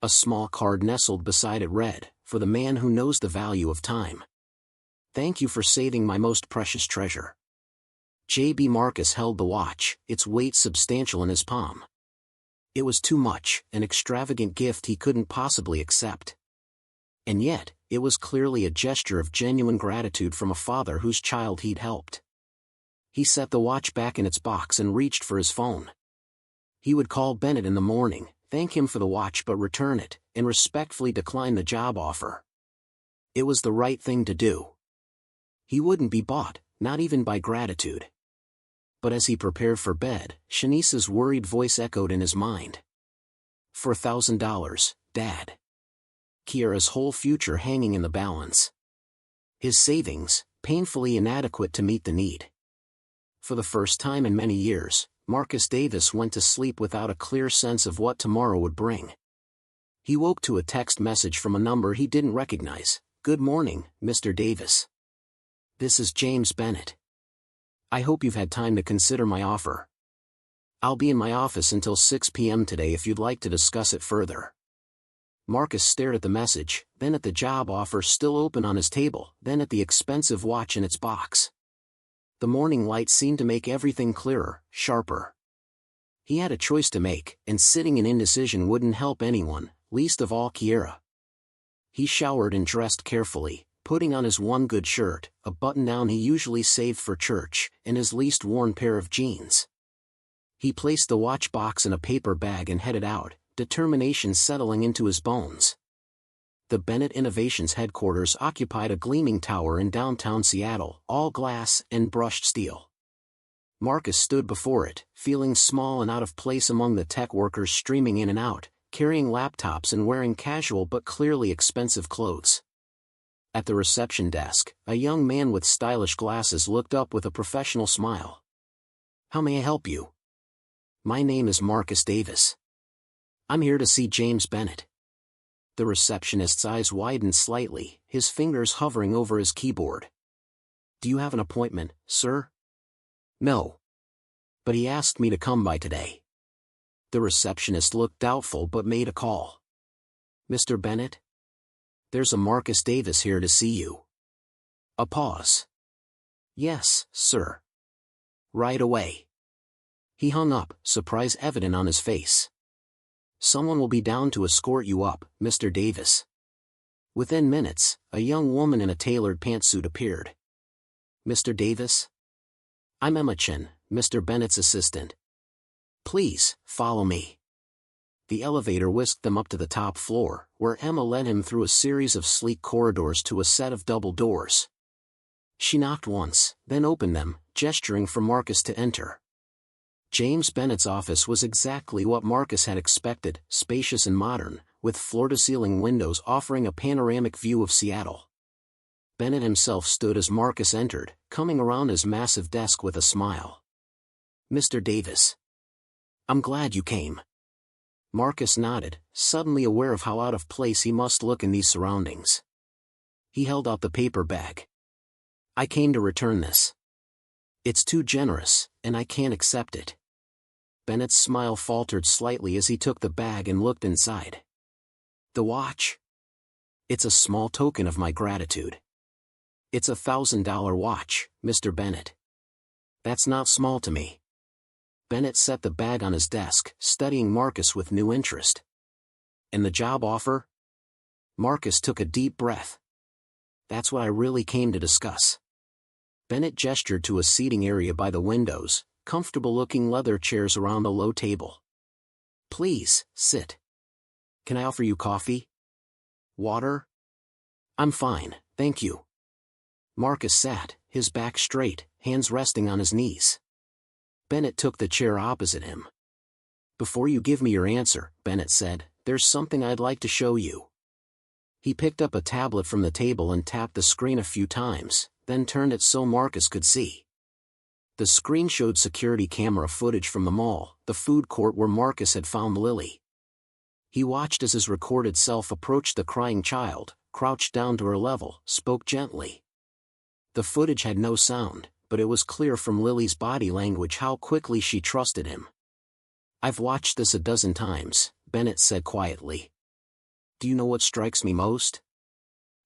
A small card nestled beside it read, "For the man who knows the value of time. Thank you for saving my most precious treasure." J.B. Marcus held the watch, its weight substantial in his palm. It was too much, an extravagant gift he couldn't possibly accept. And yet, it was clearly a gesture of genuine gratitude from a father whose child he'd helped. He set the watch back in its box and reached for his phone. He would call Bennett in the morning, thank him for the watch but return it, and respectfully decline the job offer. It was the right thing to do. He wouldn't be bought, not even by gratitude. But as he prepared for bed, Shanice's worried voice echoed in his mind. $4,000, Dad. Kiara's whole future hanging in the balance. His savings, painfully inadequate to meet the need. For the first time in many years, Marcus Davis went to sleep without a clear sense of what tomorrow would bring. He woke to a text message from a number he didn't recognize. Good morning, Mr. Davis. This is James Bennett. I hope you've had time to consider my offer. I'll be in my office until 6 p.m. today if you'd like to discuss it further. Marcus stared at the message, then at the job offer still open on his table, then at the expensive watch in its box. The morning light seemed to make everything clearer, sharper. He had a choice to make, and sitting in indecision wouldn't help anyone, least of all Kiara. He showered and dressed carefully, putting on his one good shirt, a button-down he usually saved for church, and his least worn pair of jeans. He placed the watch box in a paper bag and headed out, determination settling into his bones. The Bennett Innovations headquarters occupied a gleaming tower in downtown Seattle, all glass and brushed steel. Marcus stood before it, feeling small and out of place among the tech workers streaming in and out, carrying laptops and wearing casual but clearly expensive clothes. At the reception desk, a young man with stylish glasses looked up with a professional smile. How may I help you? My name is Marcus Davis. I'm here to see James Bennett. The receptionist's eyes widened slightly, his fingers hovering over his keyboard. Do you have an appointment, sir? No. But he asked me to come by today. The receptionist looked doubtful but made a call. Mr. Bennett? There's a Marcus Davis here to see you. A pause. Yes, sir. Right away. He hung up, surprise evident on his face. Someone will be down to escort you up, Mr. Davis. Within minutes, a young woman in a tailored pantsuit appeared. Mr. Davis? I'm Emma Chen, Mr. Bennett's assistant. Please, follow me. The elevator whisked them up to the top floor, where Emma led him through a series of sleek corridors to a set of double doors. She knocked once, then opened them, gesturing for Marcus to enter. James Bennett's office was exactly what Marcus had expected, spacious and modern, with floor-to-ceiling windows offering a panoramic view of Seattle. Bennett himself stood as Marcus entered, coming around his massive desk with a smile. Mr. Davis. I'm glad you came. Marcus nodded, suddenly aware of how out of place he must look in these surroundings. He held out the paper bag. I came to return this. It's too generous, and I can't accept it. Bennett's smile faltered slightly as he took the bag and looked inside. The watch? It's a small token of my gratitude. It's a $1,000 watch, Mr. Bennett. That's not small to me. Bennett set the bag on his desk, studying Marcus with new interest. And the job offer? Marcus took a deep breath. That's what I really came to discuss. Bennett gestured to a seating area by the windows, comfortable-looking leather chairs around the low table. Please, sit. Can I offer you coffee? Water? I'm fine, thank you. Marcus sat, his back straight, hands resting on his knees. Bennett took the chair opposite him. Before you give me your answer, Bennett said, there's something I'd like to show you. He picked up a tablet from the table and tapped the screen a few times, then turned it so Marcus could see. The screen showed security camera footage from the mall, the food court where Marcus had found Lily. He watched as his recorded self approached the crying child, crouched down to her level, spoke gently. The footage had no sound, but it was clear from Lily's body language how quickly she trusted him. I've watched this a dozen times, Bennett said quietly. Do you know what strikes me most?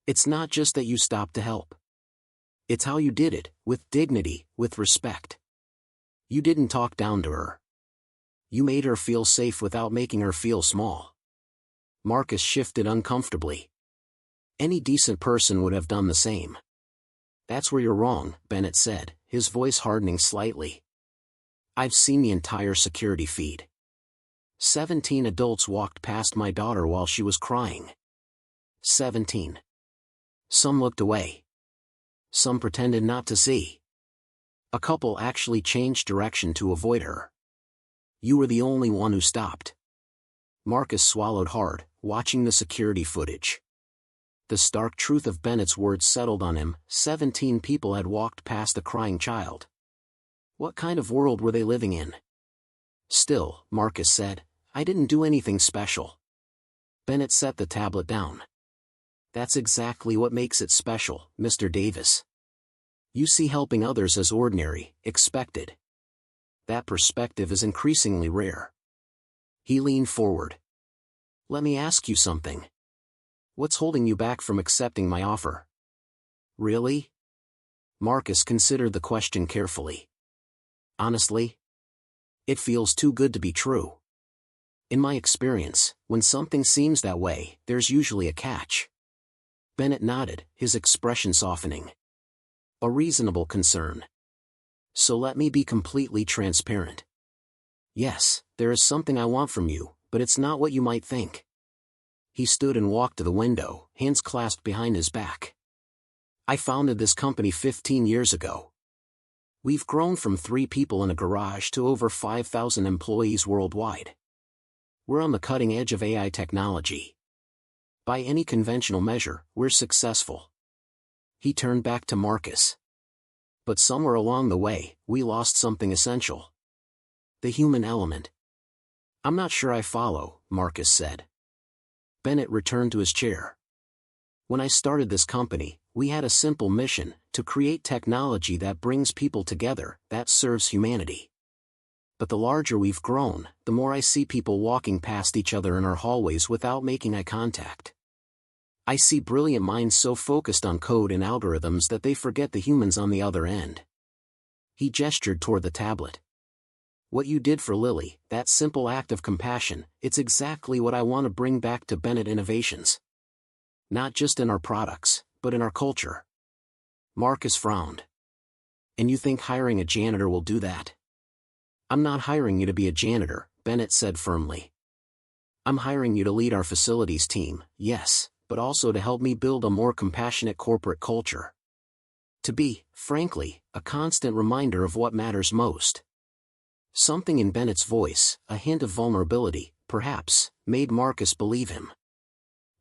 It's not just that you stopped to help. It's how you did it, with dignity, with respect. You didn't talk down to her. You made her feel safe without making her feel small. Marcus shifted uncomfortably. Any decent person would have done the same. That's where you're wrong, Bennett said, his voice hardening slightly. I've seen the entire security feed. 17 adults walked past my daughter while she was crying. 17. Some looked away. Some pretended not to see. A couple actually changed direction to avoid her. You were the only one who stopped. Marcus swallowed hard, watching the security footage. The stark truth of Bennett's words settled on him. 17 people had walked past the crying child. What kind of world were they living in? Still, Marcus said, I didn't do anything special. Bennett set the tablet down. That's exactly what makes it special, Mr. Davis. You see helping others as ordinary, expected. That perspective is increasingly rare. He leaned forward. Let me ask you something. What's holding you back from accepting my offer? Really? Marcus considered the question carefully. Honestly? It feels too good to be true. In my experience, when something seems that way, there's usually a catch. Bennett nodded, his expression softening. A reasonable concern. So let me be completely transparent. Yes, there is something I want from you, but it's not what you might think. He stood and walked to the window, hands clasped behind his back. I founded this company 15 years ago. We've grown from 3 people in a garage to over 5,000 employees worldwide. We're on the cutting edge of AI technology. By any conventional measure, we're successful. He turned back to Marcus. But somewhere along the way, we lost something essential. The human element. I'm not sure I follow, Marcus said. Bennett returned to his chair. When I started this company, we had a simple mission, to create technology that brings people together, that serves humanity. But the larger we've grown, the more I see people walking past each other in our hallways without making eye contact. I see brilliant minds so focused on code and algorithms that they forget the humans on the other end. He gestured toward the tablet. What you did for Lily, that simple act of compassion, it's exactly what I want to bring back to Bennett Innovations. Not just in our products, but in our culture. Marcus frowned. And you think hiring a janitor will do that? I'm not hiring you to be a janitor, Bennett said firmly. I'm hiring you to lead our facilities team, yes, but also to help me build a more compassionate corporate culture. To be, frankly, a constant reminder of what matters most. Something in Bennett's voice, a hint of vulnerability, perhaps, made Marcus believe him.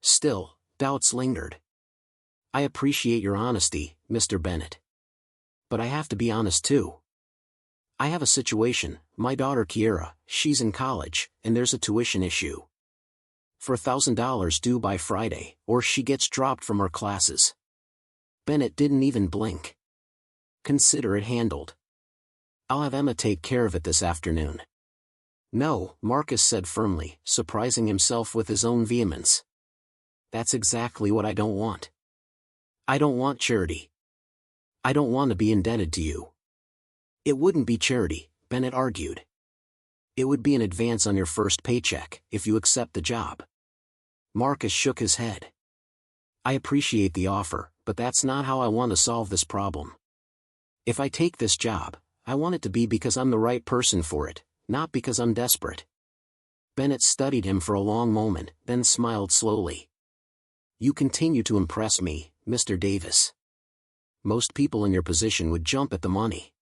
Still, doubts lingered. I appreciate your honesty, Mr. Bennett. But I have to be honest too. I have a situation, my daughter Kiera, she's in college, and there's a tuition issue. For $1,000 due by Friday, or she gets dropped from her classes. Bennett didn't even blink. Consider it handled. I'll have Emma take care of it this afternoon. No, Marcus said firmly, surprising himself with his own vehemence. That's exactly what I don't want. I don't want charity. I don't want to be indebted to you. It wouldn't be charity, Bennett argued. It would be an advance on your first paycheck, if you accept the job. Marcus shook his head. I appreciate the offer, but that's not how I want to solve this problem. If I take this job, I want it to be because I'm the right person for it, not because I'm desperate. Bennett studied him for a long moment, then smiled slowly. You continue to impress me, Mr. Davis. Most people in your position would jump at the money.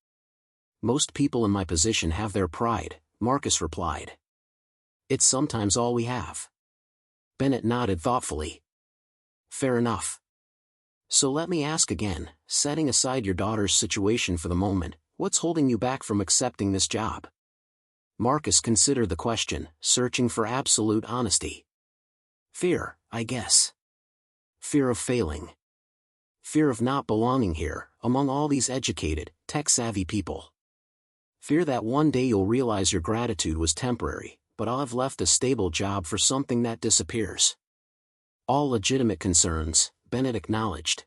Most people in my position have their pride, Marcus replied. It's sometimes all we have. Bennett nodded thoughtfully. Fair enough. So let me ask again, setting aside your daughter's situation for the moment, what's holding you back from accepting this job? Marcus considered the question, searching for absolute honesty. Fear, I guess. Fear of failing. Fear of not belonging here, among all these educated, tech-savvy people. Fear that one day you'll realize your gratitude was temporary, but I'll have left a stable job for something that disappears. All legitimate concerns, Bennett acknowledged.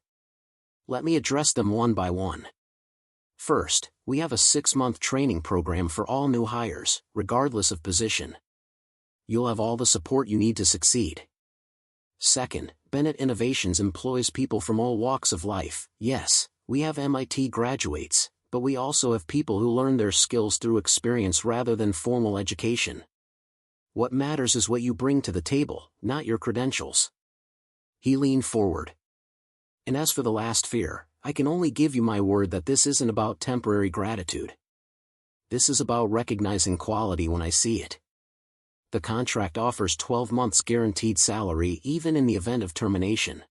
Let me address them one by one. First, we have a 6-month training program for all new hires, regardless of position. You'll have all the support you need to succeed. Second, Bennett Innovations employs people from all walks of life. Yes, we have MIT graduates, but we also have people who learn their skills through experience rather than formal education. What matters is what you bring to the table, not your credentials. He leaned forward. And as for the last fear, I can only give you my word that this isn't about temporary gratitude. This is about recognizing quality when I see it. The contract offers 12 months guaranteed salary even in the event of termination.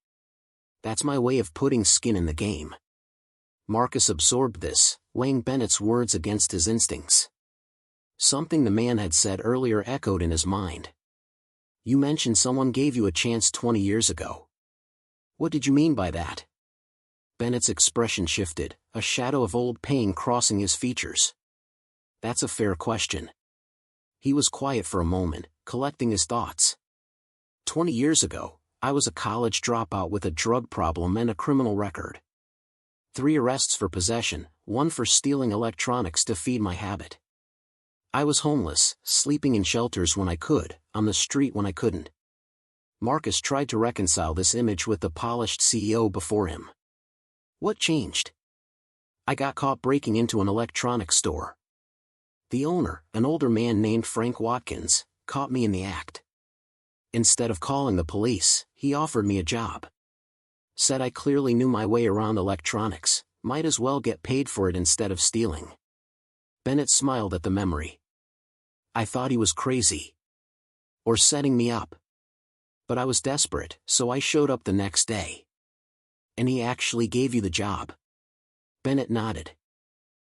That's my way of putting skin in the game. Marcus absorbed this, weighing Bennett's words against his instincts. Something the man had said earlier echoed in his mind. You mentioned someone gave you a chance 20 years ago. What did you mean by that? Bennett's expression shifted, a shadow of old pain crossing his features. That's a fair question. He was quiet for a moment, collecting his thoughts. 20 years ago, I was a college dropout with a drug problem and a criminal record. 3 arrests for possession, 1 for stealing electronics to feed my habit. I was homeless, sleeping in shelters when I could, on the street when I couldn't. Marcus tried to reconcile this image with the polished CEO before him. What changed? I got caught breaking into an electronics store. The owner, an older man named Frank Watkins, caught me in the act. Instead of calling the police, he offered me a job. Said I clearly knew my way around electronics, might as well get paid for it instead of stealing. Bennett smiled at the memory. I thought he was crazy. Or setting me up. But I was desperate, so I showed up the next day. And he actually gave you the job? Bennett nodded.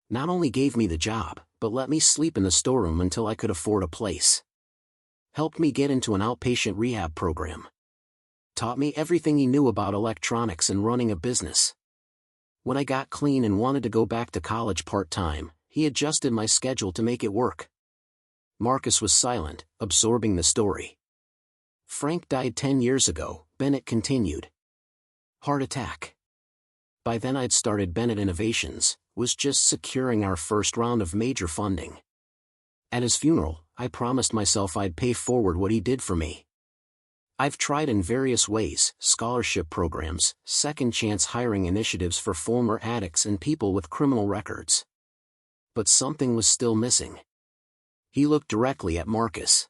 Not only gave me the job, but let me sleep in the storeroom until I could afford a place. Helped me get into an outpatient rehab program. Taught me everything he knew about electronics and running a business. When I got clean and wanted to go back to college part-time, he adjusted my schedule to make it work. Marcus was silent, absorbing the story. Frank died 10 years ago, Bennett continued. Heart attack. By then I'd started Bennett Innovations, was just securing our first round of major funding. At his funeral, I promised myself I'd pay forward what he did for me. I've tried in various ways, scholarship programs, second chance hiring initiatives for former addicts and people with criminal records. But something was still missing. He looked directly at Marcus.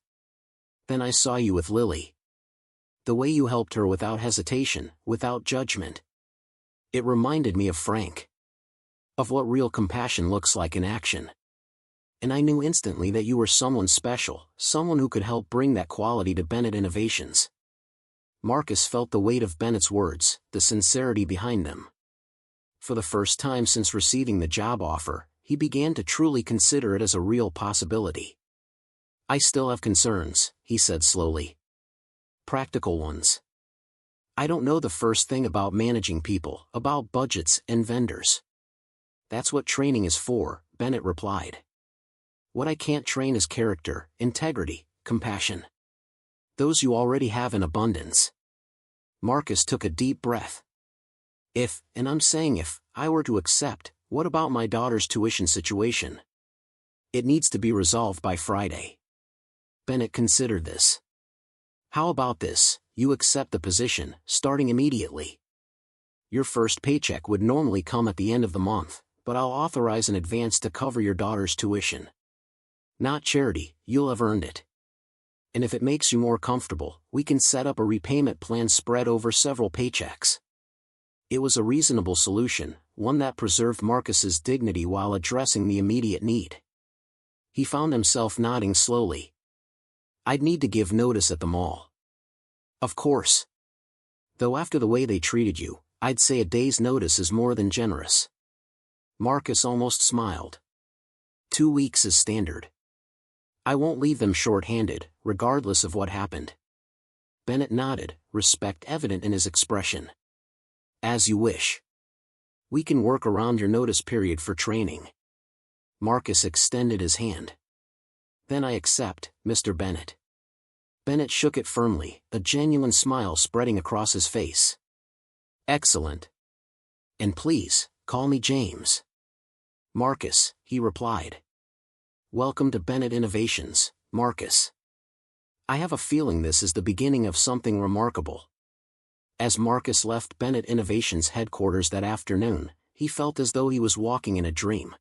Then I saw you with Lily. The way you helped her without hesitation, without judgment. It reminded me of Frank. Of what real compassion looks like in action. And I knew instantly that you were someone special, someone who could help bring that quality to Bennett Innovations. Marcus felt the weight of Bennett's words, the sincerity behind them. For the first time since receiving the job offer, he began to truly consider it as a real possibility. I still have concerns, he said slowly. Practical ones. I don't know the first thing about managing people, about budgets and vendors. That's what training is for, Bennett replied. What I can't train is character, integrity, compassion. Those you already have in abundance. Marcus took a deep breath. If, and I'm saying if, I were to accept, what about my daughter's tuition situation? It needs to be resolved by Friday. Bennett considered this. How about this, you accept the position, starting immediately. Your first paycheck would normally come at the end of the month, but I'll authorize an advance to cover your daughter's tuition. Not charity, you'll have earned it. And if it makes you more comfortable, we can set up a repayment plan spread over several paychecks. It was a reasonable solution, one that preserved Marcus's dignity while addressing the immediate need. He found himself nodding slowly. I'd need to give notice at the mall. Of course. Though after the way they treated you, I'd say a day's notice is more than generous. Marcus almost smiled. 2 weeks is standard. I won't leave them short-handed, regardless of what happened. Bennett nodded, respect evident in his expression. As you wish. We can work around your notice period for training. Marcus extended his hand. Then I accept, Mr. Bennett. Bennett shook it firmly, a genuine smile spreading across his face. Excellent. And please, call me James. Marcus, he replied. Welcome to Bennett Innovations, Marcus. I have a feeling this is the beginning of something remarkable. As Marcus left Bennett Innovations headquarters that afternoon, he felt as though he was walking in a dream.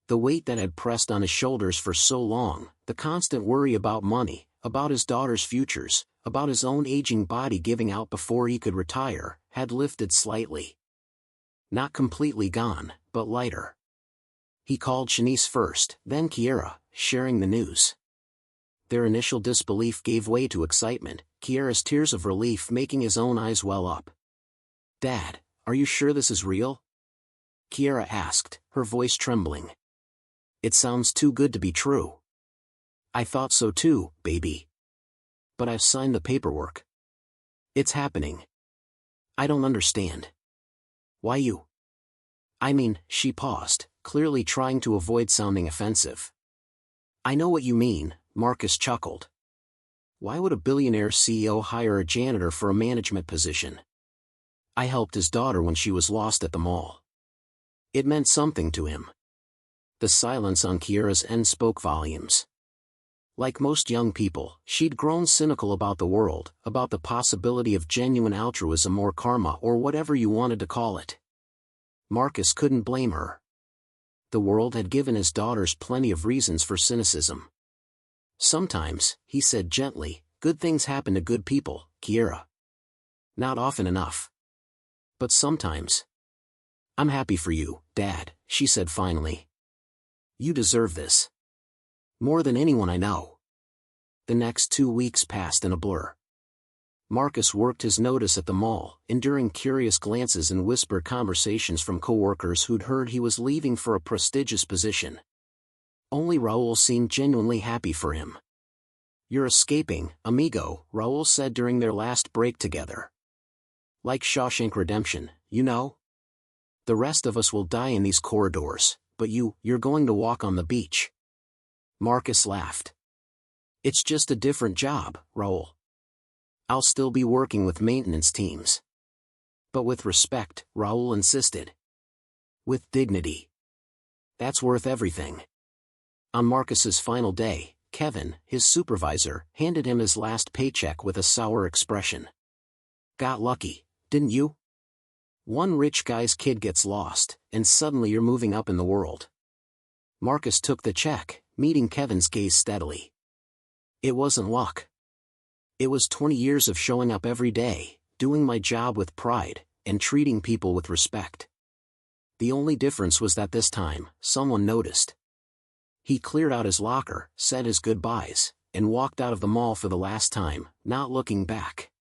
The weight that had pressed on his shoulders for so long, the constant worry about money, about his daughter's futures, about his own aging body giving out before he could retire, had lifted slightly. Not completely gone, but lighter. He called Shanice first, then Kiera, sharing the news. Their initial disbelief gave way to excitement, Kiera's tears of relief making his own eyes well up. "Dad, are you sure this is real?" Kiera asked, her voice trembling. "It sounds too good to be true." "I thought so too, baby. But I've signed the paperwork. It's happening." "I don't understand. Why you?" "I mean," she paused, clearly trying to avoid sounding offensive. "I know what you mean," Marcus chuckled. "Why would a billionaire CEO hire a janitor for a management position? I helped his daughter when she was lost at the mall." It meant something to him. The silence on Kiera's end spoke volumes. Like most young people, she'd grown cynical about the world, about the possibility of genuine altruism or karma or whatever you wanted to call it. Marcus couldn't blame her. The world had given his daughters plenty of reasons for cynicism. "Sometimes," he said gently, "good things happen to good people, Kiera. Not often enough. But sometimes." "I'm happy for you, Dad," she said finally. "You deserve this. More than anyone I know." The next 2 weeks passed in a blur. Marcus worked his notice at the mall, enduring curious glances and whispered conversations from coworkers who'd heard he was leaving for a prestigious position. Only Raul seemed genuinely happy for him. "You're escaping, amigo," Raul said during their last break together. "Like Shawshank Redemption, you know? The rest of us will die in these corridors, but you're going to walk on the beach." Marcus laughed. "It's just a different job, Raul. I'll still be working with maintenance teams." "But with respect," Raul insisted. "With dignity. That's worth everything." On Marcus's final day, Kevin, his supervisor, handed him his last paycheck with a sour expression. "Got lucky, didn't you? One rich guy's kid gets lost, and suddenly you're moving up in the world." Marcus took the check, meeting Kevin's gaze steadily. "It wasn't luck. It was 20 years of showing up every day, doing my job with pride, and treating people with respect. The only difference was that this time, someone noticed." He cleared out his locker, said his goodbyes, and walked out of the mall for the last time, not looking back.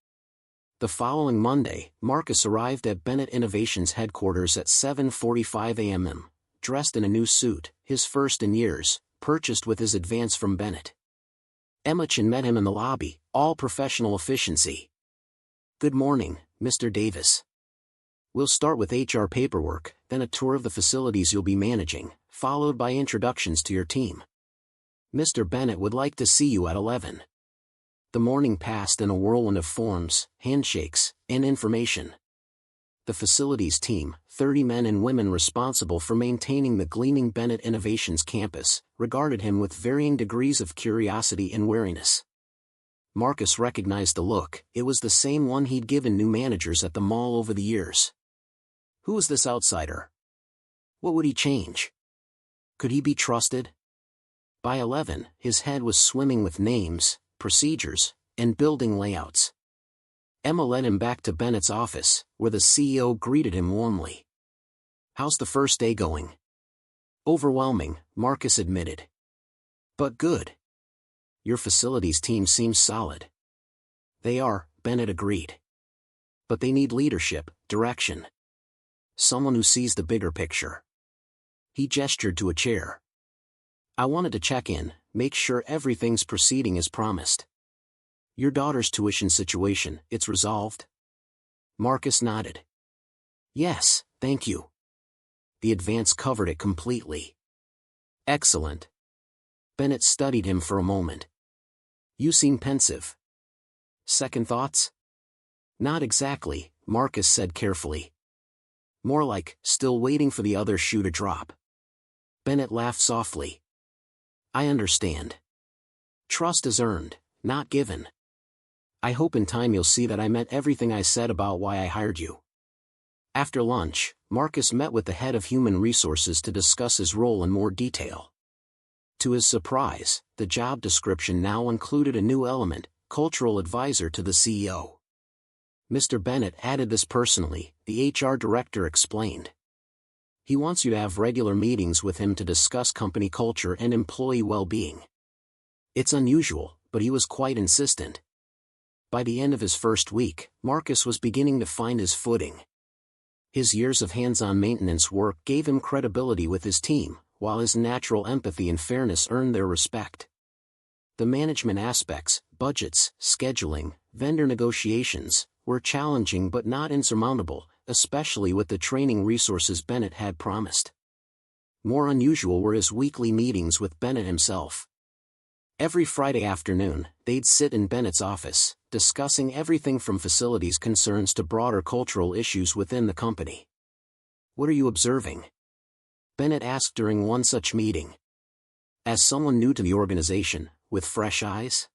The following Monday, Marcus arrived at Bennett Innovations headquarters at 7:45 a.m., dressed in a new suit, his first in years, purchased with his advance from Bennett. Emma Chin met him in the lobby, all professional efficiency. "Good morning, Mr. Davis. We'll start with HR paperwork, then a tour of the facilities you'll be managing, followed by introductions to your team. Mr. Bennett would like to see you at 11. The morning passed in a whirlwind of forms, handshakes, and information. The facilities team, 30 men and women responsible for maintaining the gleaming Bennett Innovations campus, regarded him with varying degrees of curiosity and wariness. Marcus recognized the look. It was the same one he'd given new managers at the mall over the years. Who was this outsider? What would he change? Could he be trusted? By 11, his head was swimming with names, procedures, and building layouts. Emma led him back to Bennett's office, where the CEO greeted him warmly. "How's the first day going?" "Overwhelming," Marcus admitted. "But good. Your facilities team seems solid." "They are," Bennett agreed. "But they need leadership, direction. Someone who sees the bigger picture." He gestured to a chair. "I wanted to check in, make sure everything's proceeding as promised. Your daughter's tuition situation, it's resolved?" Marcus nodded. "Yes, thank you. The advance covered it completely." "Excellent." Bennett studied him for a moment. "You seem pensive. Second thoughts?" "Not exactly," Marcus said carefully. "More like, still waiting for the other shoe to drop." Bennett laughed softly. "I understand. Trust is earned, not given. I hope in time you'll see that I meant everything I said about why I hired you." After lunch, Marcus met with the head of human resources to discuss his role in more detail. To his surprise, the job description now included a new element, cultural advisor to the CEO. Mr. Bennett added this personally, the HR director explained. He wants you to have regular meetings with him to discuss company culture and employee well-being. It's unusual, but he was quite insistent. By the end of his first week, Marcus was beginning to find his footing. His years of hands-on maintenance work gave him credibility with his team, while his natural empathy and fairness earned their respect. The management aspects, budgets, scheduling, vendor negotiations, were challenging but not insurmountable, especially with the training resources Bennett had promised. More unusual were his weekly meetings with Bennett himself. Every Friday afternoon, they'd sit in Bennett's office, discussing everything from facilities concerns to broader cultural issues within the company. "What are you observing?" Bennett asked during one such meeting. As someone new to the organization, with fresh eyes?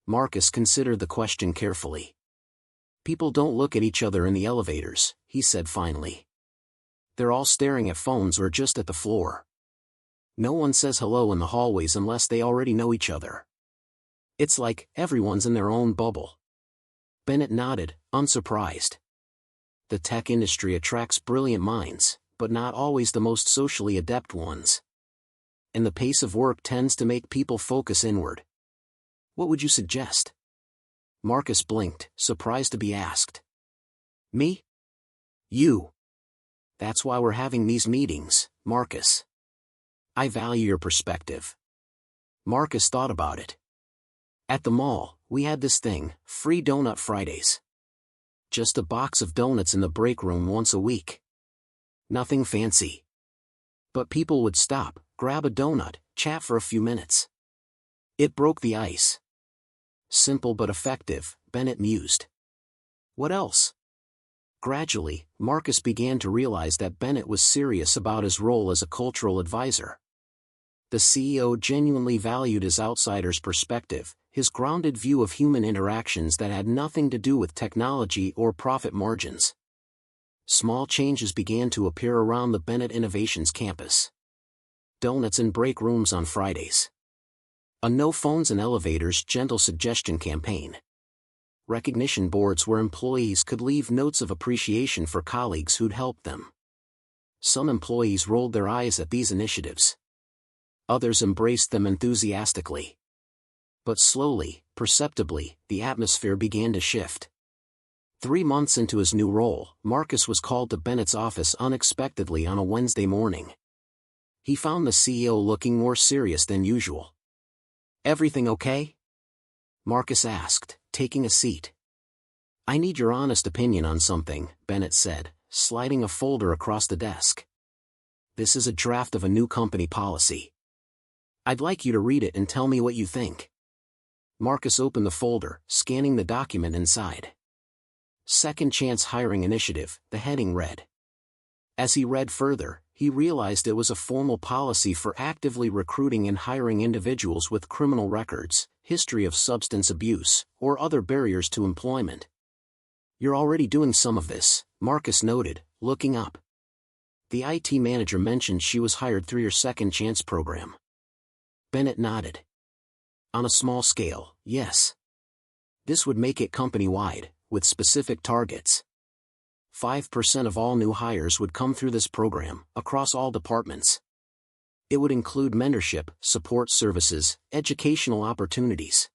Marcus considered the question carefully. "People don't look at each other in the elevators," he said finally. "They're all staring at phones or just at the floor. No one says hello in the hallways unless they already know each other. It's like everyone's in their own bubble." Bennett nodded, unsurprised. The tech industry attracts brilliant minds, but not always the most socially adept ones. And the pace of work tends to make people focus inward. "What would you suggest?" Marcus blinked, surprised to be asked. "Me?" "You. That's why we're having these meetings, Marcus. I value your perspective." Marcus thought about it. "At the mall, we had this thing, free donut Fridays. Just a box of donuts in the break room once a week. Nothing fancy. But people would stop, grab a donut, chat for a few minutes. It broke the ice." "Simple but effective," Bennett mused. "What else?" Gradually, Marcus began to realize that Bennett was serious about his role as a cultural advisor. The CEO genuinely valued his outsider's perspective, his grounded view of human interactions that had nothing to do with technology or profit margins. Small changes began to appear around the Bennett Innovations campus. Donuts in break rooms on Fridays. A no phones in elevators gentle suggestion campaign. Recognition boards where employees could leave notes of appreciation for colleagues who'd helped them. Some employees rolled their eyes at these initiatives. Others embraced them enthusiastically. But slowly, perceptibly, the atmosphere began to shift. 3 months into his new role, Marcus was called to Bennett's office unexpectedly on a Wednesday morning. He found the CEO looking more serious than usual. "Everything okay?" Marcus asked, taking a seat. "I need your honest opinion on something," Bennett said, sliding a folder across the desk. "This is a draft of a new company policy. I'd like you to read it and tell me what you think." Marcus opened the folder, scanning the document inside. "Second Chance Hiring Initiative," the heading read. As he read further, he realized it was a formal policy for actively recruiting and hiring individuals with criminal records, history of substance abuse, or other barriers to employment. "You're already doing some of this," Marcus noted, looking up. The IT manager mentioned she was hired through your Second Chance program. Bennett nodded. "On a small scale, yes. This would make it company-wide, with specific targets. 5% of all new hires would come through this program, across all departments. It would include mentorship, support services, educational opportunities."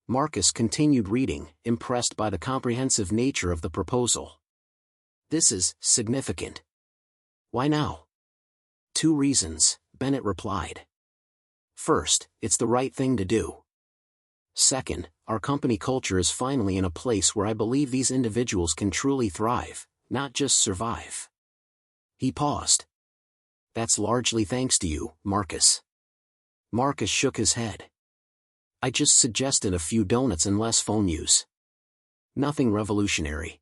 Marcus continued reading, impressed by the comprehensive nature of the proposal. "This is significant." "Why now?" "2 reasons," Bennett replied. "First, it's the right thing to do. Second, our company culture is finally in a place where I believe these individuals can truly thrive, not just survive." He paused. "That's largely thanks to you, Marcus." Marcus shook his head. "I just suggested a few donuts and less phone use. Nothing revolutionary."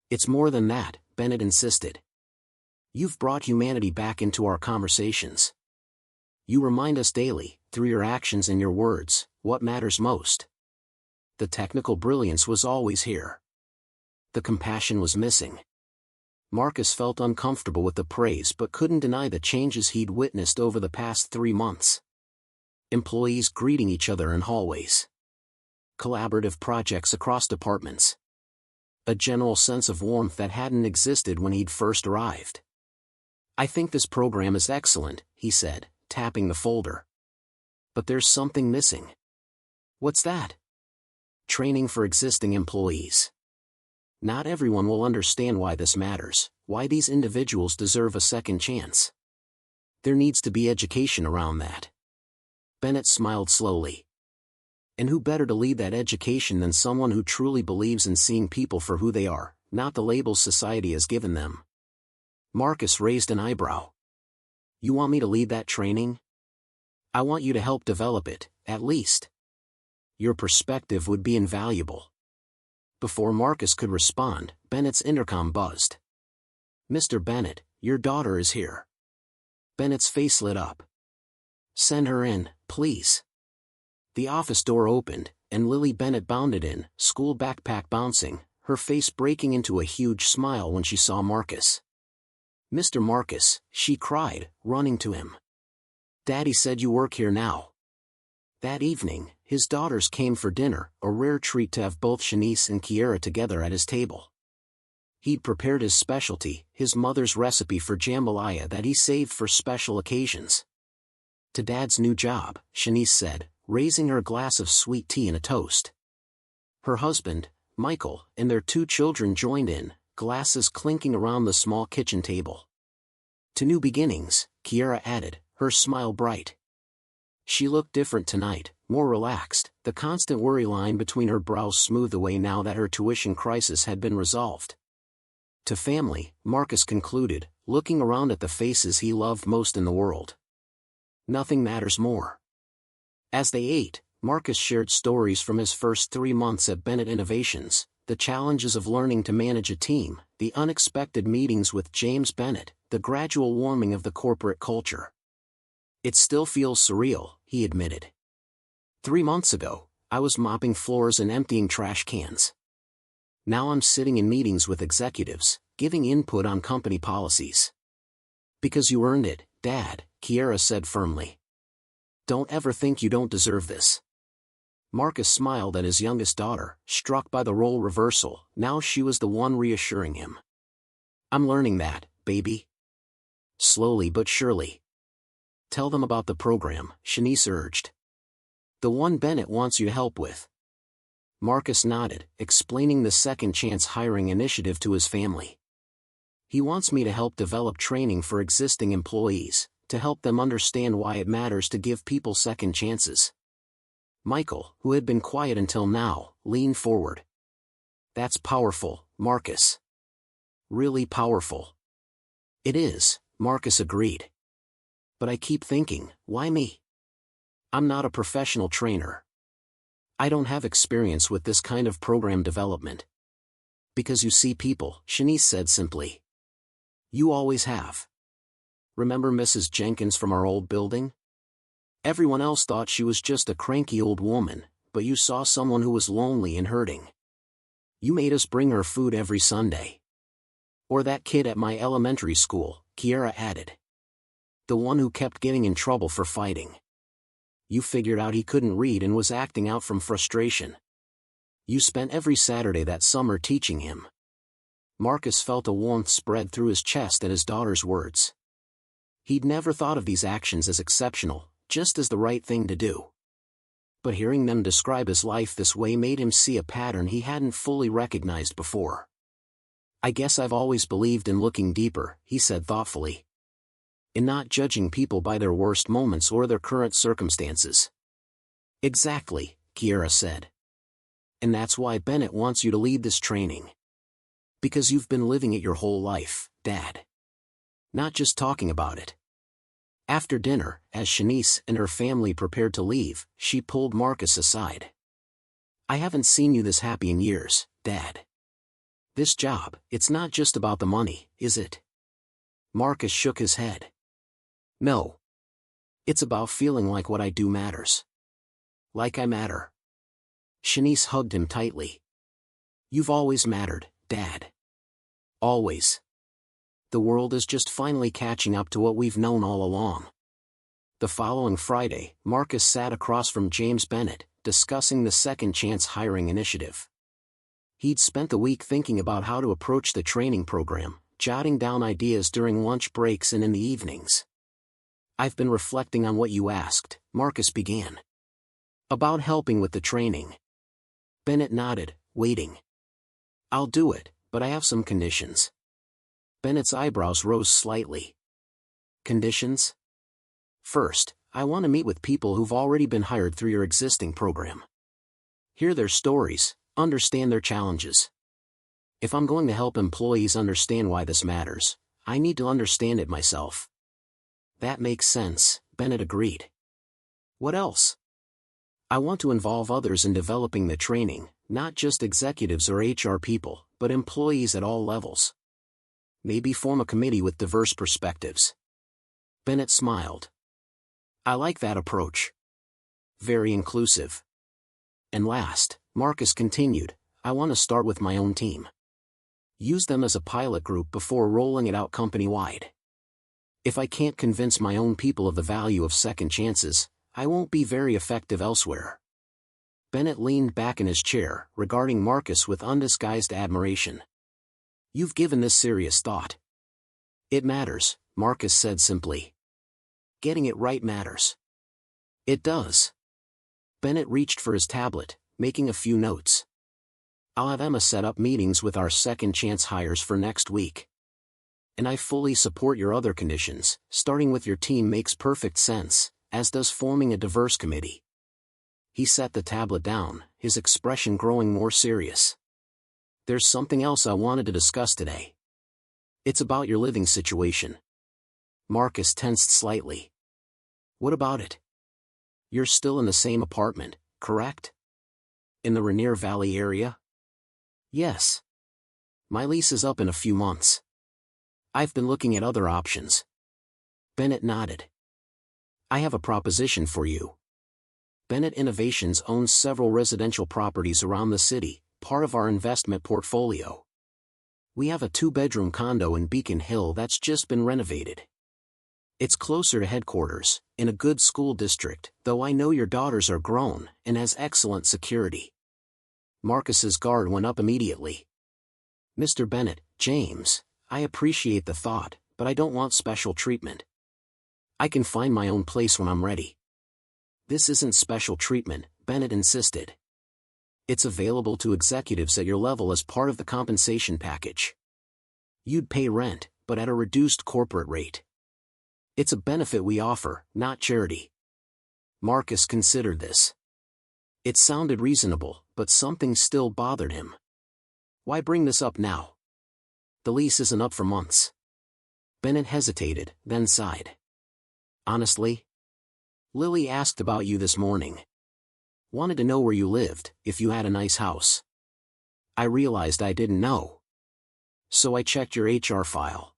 "It's more than that," Bennett insisted. "You've brought humanity back into our conversations. You remind us daily, through your actions and your words, what matters most. The technical brilliance was always here. The compassion was missing." Marcus felt uncomfortable with the praise but couldn't deny the changes he'd witnessed over the past 3 months. Employees greeting each other in hallways. Collaborative projects across departments. A general sense of warmth that hadn't existed when he'd first arrived. "I think this program is excellent," he said, tapping the folder. "But there's something missing." "What's that?" "Training for existing employees. Not everyone will understand why this matters, why these individuals deserve a second chance. There needs to be education around that." Bennett smiled slowly. And who better to lead that education than someone who truly believes in seeing people for who they are, not the labels society has given them? Marcus raised an eyebrow. "You want me to lead that training?" "I want you to help develop it, at least. Your perspective would be invaluable." Before Marcus could respond, Bennett's intercom buzzed. "Mr. Bennett, your daughter is here." Bennett's face lit up. "Send her in, please." The office door opened, and Lily Bennett bounded in, school backpack bouncing, her face breaking into a huge smile when she saw Marcus. "Mr. Marcus," she cried, running to him. "Daddy said you work here now." That evening, his daughters came for dinner, a rare treat to have both Shanice and Kiera together at his table. He'd prepared his specialty, his mother's recipe for jambalaya that he saved for special occasions. "To Dad's new job," Shanice said, raising her glass of sweet tea and a toast. Her husband, Michael, and their 2 children joined in, glasses clinking around the small kitchen table. "To new beginnings," Kiera added, her smile bright. She looked different tonight, more relaxed, the constant worry line between her brows smoothed away now that her tuition crisis had been resolved. "To family," Marcus concluded, looking around at the faces he loved most in the world. "Nothing matters more." As they ate, Marcus shared stories from his first 3 months at Bennett Innovations, the challenges of learning to manage a team, the unexpected meetings with James Bennett, the gradual warming of the corporate culture. "It still feels surreal," he admitted. 3 months ago, I was mopping floors and emptying trash cans. Now I'm sitting in meetings with executives, giving input on company policies." "Because you earned it, Dad," Kiera said firmly. "Don't ever think you don't deserve this." Marcus smiled at his youngest daughter, struck by the role reversal. Now she was the one reassuring him. "I'm learning that, baby. Slowly but surely." "Tell them about the program," Shanice urged. "The one Bennett wants you to help with." Marcus nodded, explaining the second chance hiring initiative to his family. "He wants me to help develop training for existing employees, to help them understand why it matters to give people second chances." Michael, who had been quiet until now, leaned forward. "That's powerful, Marcus. Really powerful." "It is," Marcus agreed. "But I keep thinking, why me? I'm not a professional trainer. I don't have experience with this kind of program development." "Because you see people," Shanice said simply. "You always have. Remember Mrs. Jenkins from our old building? Everyone else thought she was just a cranky old woman, but you saw someone who was lonely and hurting. You made us bring her food every Sunday." "Or that kid at my elementary school," Kiera added. "The one who kept getting in trouble for fighting. You figured out he couldn't read and was acting out from frustration. You spent every Saturday that summer teaching him." Marcus felt a warmth spread through his chest at his daughter's words. He'd never thought of these actions as exceptional, just as the right thing to do. But hearing them describe his life this way made him see a pattern he hadn't fully recognized before. "I guess I've always believed in looking deeper," he said thoughtfully. "In not judging people by their worst moments or their current circumstances." "Exactly," Kiera said. "And that's why Bennett wants you to lead this training. Because you've been living it your whole life, Dad. Not just talking about it." After dinner, as Shanice and her family prepared to leave, she pulled Marcus aside. "I haven't seen you this happy in years, Dad. This job, it's not just about the money, is it?" Marcus shook his head. "No. It's about feeling like what I do matters. Like I matter." Shanice hugged him tightly. "You've always mattered, Dad. Always. The world is just finally catching up to what we've known all along." The following Friday, Marcus sat across from James Bennett, discussing the Second Chance hiring initiative. He'd spent the week thinking about how to approach the training program, jotting down ideas during lunch breaks and in the evenings. "I've been reflecting on what you asked," Marcus began. "About helping with the training." Bennett nodded, waiting. "I'll do it, but I have some conditions." Bennett's eyebrows rose slightly. "Conditions?" "First, I want to meet with people who've already been hired through your existing program. Hear their stories, understand their challenges. If I'm going to help employees understand why this matters, I need to understand it myself." "That makes sense," Bennett agreed. "What else?" "I want to involve others in developing the training, not just executives or HR people, but employees at all levels. Maybe form a committee with diverse perspectives." Bennett smiled. "I like that approach. Very inclusive." "And last," Marcus continued, "I want to start with my own team. Use them as a pilot group before rolling it out company-wide. If I can't convince my own people of the value of second chances, I won't be very effective elsewhere." Bennett leaned back in his chair, regarding Marcus with undisguised admiration. "You've given this serious thought." "It matters," Marcus said simply. "Getting it right matters." "It does." Bennett reached for his tablet, making a few notes. "I'll have Emma set up meetings with our second chance hires for next week. And I fully support your other conditions. Starting with your team makes perfect sense, as does forming a diverse committee." He set the tablet down, his expression growing more serious. "There's something else I wanted to discuss today. It's about your living situation." Marcus tensed slightly. "What about it?" "You're still in the same apartment, correct? In the Rainier Valley area?" "Yes. My lease is up in a few months. I've been looking at other options." Bennett nodded. "I have a proposition for you. Bennett Innovations owns several residential properties around the city, part of our investment portfolio. We have a 2-bedroom condo in Beacon Hill that's just been renovated. It's closer to headquarters, in a good school district, though I know your daughters are grown, and has excellent security." Marcus's guard went up immediately. "Mr. Bennett, James, I appreciate the thought, but I don't want special treatment. I can find my own place when I'm ready." "This isn't special treatment," Bennett insisted. "It's available to executives at your level as part of the compensation package. You'd pay rent, but at a reduced corporate rate. It's a benefit we offer, not charity." Marcus considered this. It sounded reasonable, but something still bothered him. "Why bring this up now? The lease isn't up for months." Bennett hesitated, then sighed. "Honestly? Lily asked about you this morning. Wanted to know where you lived, if you had a nice house. I realized I didn't know. So I checked your HR file."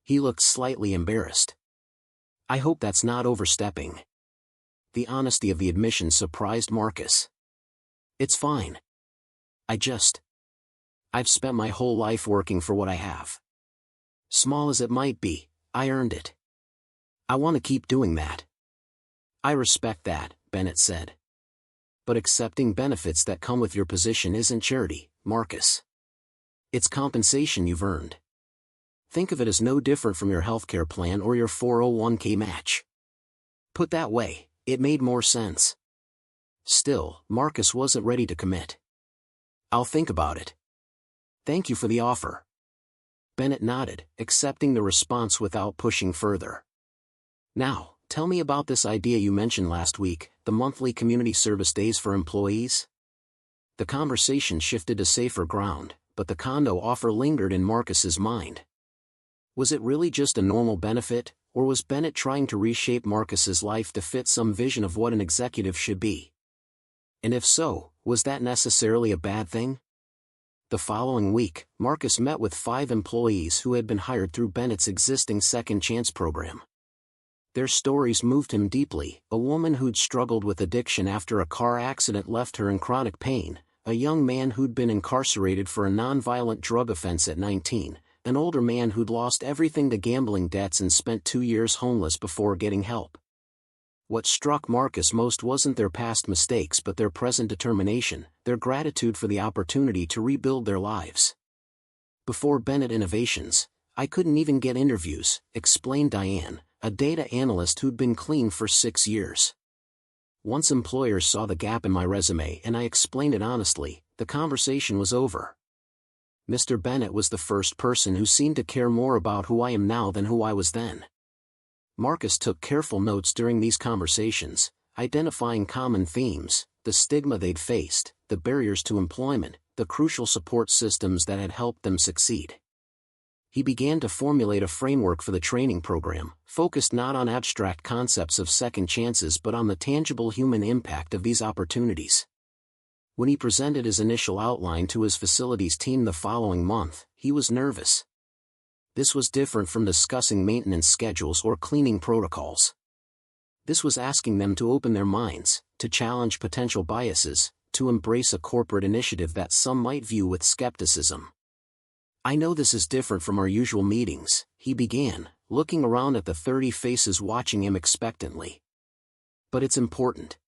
He looked slightly embarrassed. "I hope that's not overstepping." The honesty of the admission surprised Marcus. "It's fine. I've spent my whole life working for what I have. Small as it might be, I earned it. I want to keep doing that." "I respect that," Bennett said. "But accepting benefits that come with your position isn't charity, Marcus. It's compensation you've earned. Think of it as no different from your healthcare plan or your 401k match." Put that way, it made more sense. Still, Marcus wasn't ready to commit. "I'll think about it. Thank you for the offer." Bennett nodded, accepting the response without pushing further. "Now, tell me about this idea you mentioned last week, the monthly community service days for employees." The conversation shifted to safer ground, but the condo offer lingered in Marcus's mind. Was it really just a normal benefit, or was Bennett trying to reshape Marcus's life to fit some vision of what an executive should be? And if so, was that necessarily a bad thing? The following week, Marcus met with 5 employees who had been hired through Bennett's existing Second Chance program. Their stories moved him deeply. A woman who'd struggled with addiction after a car accident left her in chronic pain, a young man who'd been incarcerated for a nonviolent drug offense at 19, an older man who'd lost everything to gambling debts and spent 2 years homeless before getting help. What struck Marcus most wasn't their past mistakes but their present determination, their gratitude for the opportunity to rebuild their lives. Before Bennett Innovations, I couldn't even get interviews, explained Diane, a data analyst who'd been clean for 6 years. Once employers saw the gap in my resume and I explained it honestly, the conversation was over. Mr. Bennett was the first person who seemed to care more about who I am now than who I was then. Marcus took careful notes during these conversations, identifying common themes, the stigma they'd faced, the barriers to employment, the crucial support systems that had helped them succeed. He began to formulate a framework for the training program, focused not on abstract concepts of second chances but on the tangible human impact of these opportunities. When he presented his initial outline to his facilities team the following month, he was nervous. This was different from discussing maintenance schedules or cleaning protocols. This was asking them to open their minds, to challenge potential biases, to embrace a corporate initiative that some might view with skepticism. I know this is different from our usual meetings, he began, looking around at the 30 faces watching him expectantly. But it's important.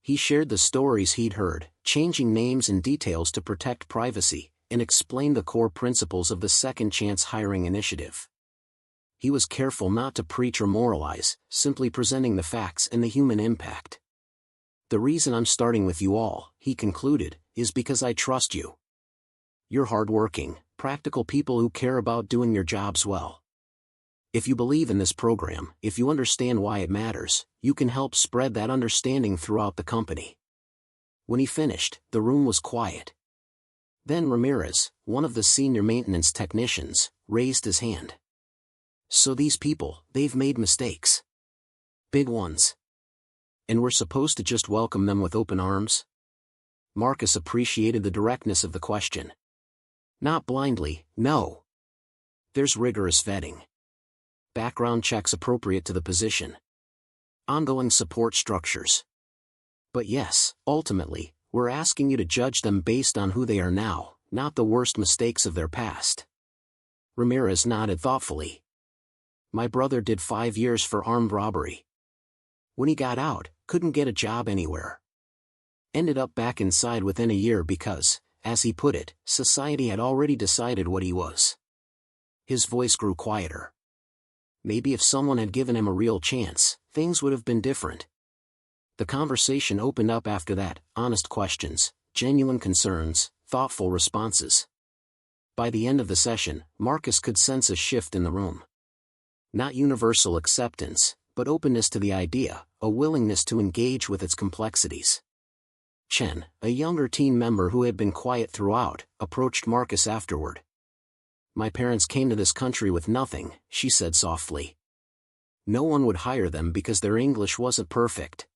He shared the stories he'd heard, changing names and details to protect privacy, and explained the core principles of the Second Chance Hiring Initiative. He was careful not to preach or moralize, simply presenting the facts and the human impact. The reason I'm starting with you all, he concluded, is because I trust you. You're hardworking, practical people who care about doing your jobs well. If you believe in this program, if you understand why it matters, you can help spread that understanding throughout the company. When he finished, the room was quiet. Then Ramirez, one of the senior maintenance technicians, raised his hand. So these people, they've made mistakes. Big ones. And we're supposed to just welcome them with open arms? Marcus appreciated the directness of the question. Not blindly, no. There's rigorous vetting. Background checks appropriate to the position. Ongoing support structures. But yes, ultimately, we're asking you to judge them based on who they are now, not the worst mistakes of their past. Ramirez nodded thoughtfully. My brother did 5 years for armed robbery. When he got out, couldn't get a job anywhere. Ended up back inside within a year because, as he put it, society had already decided what he was. His voice grew quieter. Maybe if someone had given him a real chance, things would have been different. The conversation opened up after that, honest questions, genuine concerns, thoughtful responses. By the end of the session, Marcus could sense a shift in the room. Not universal acceptance, but openness to the idea, a willingness to engage with its complexities. Chen, a younger team member who had been quiet throughout, approached Marcus afterward. My parents came to this country with nothing, she said softly. No one would hire them because their English wasn't perfect.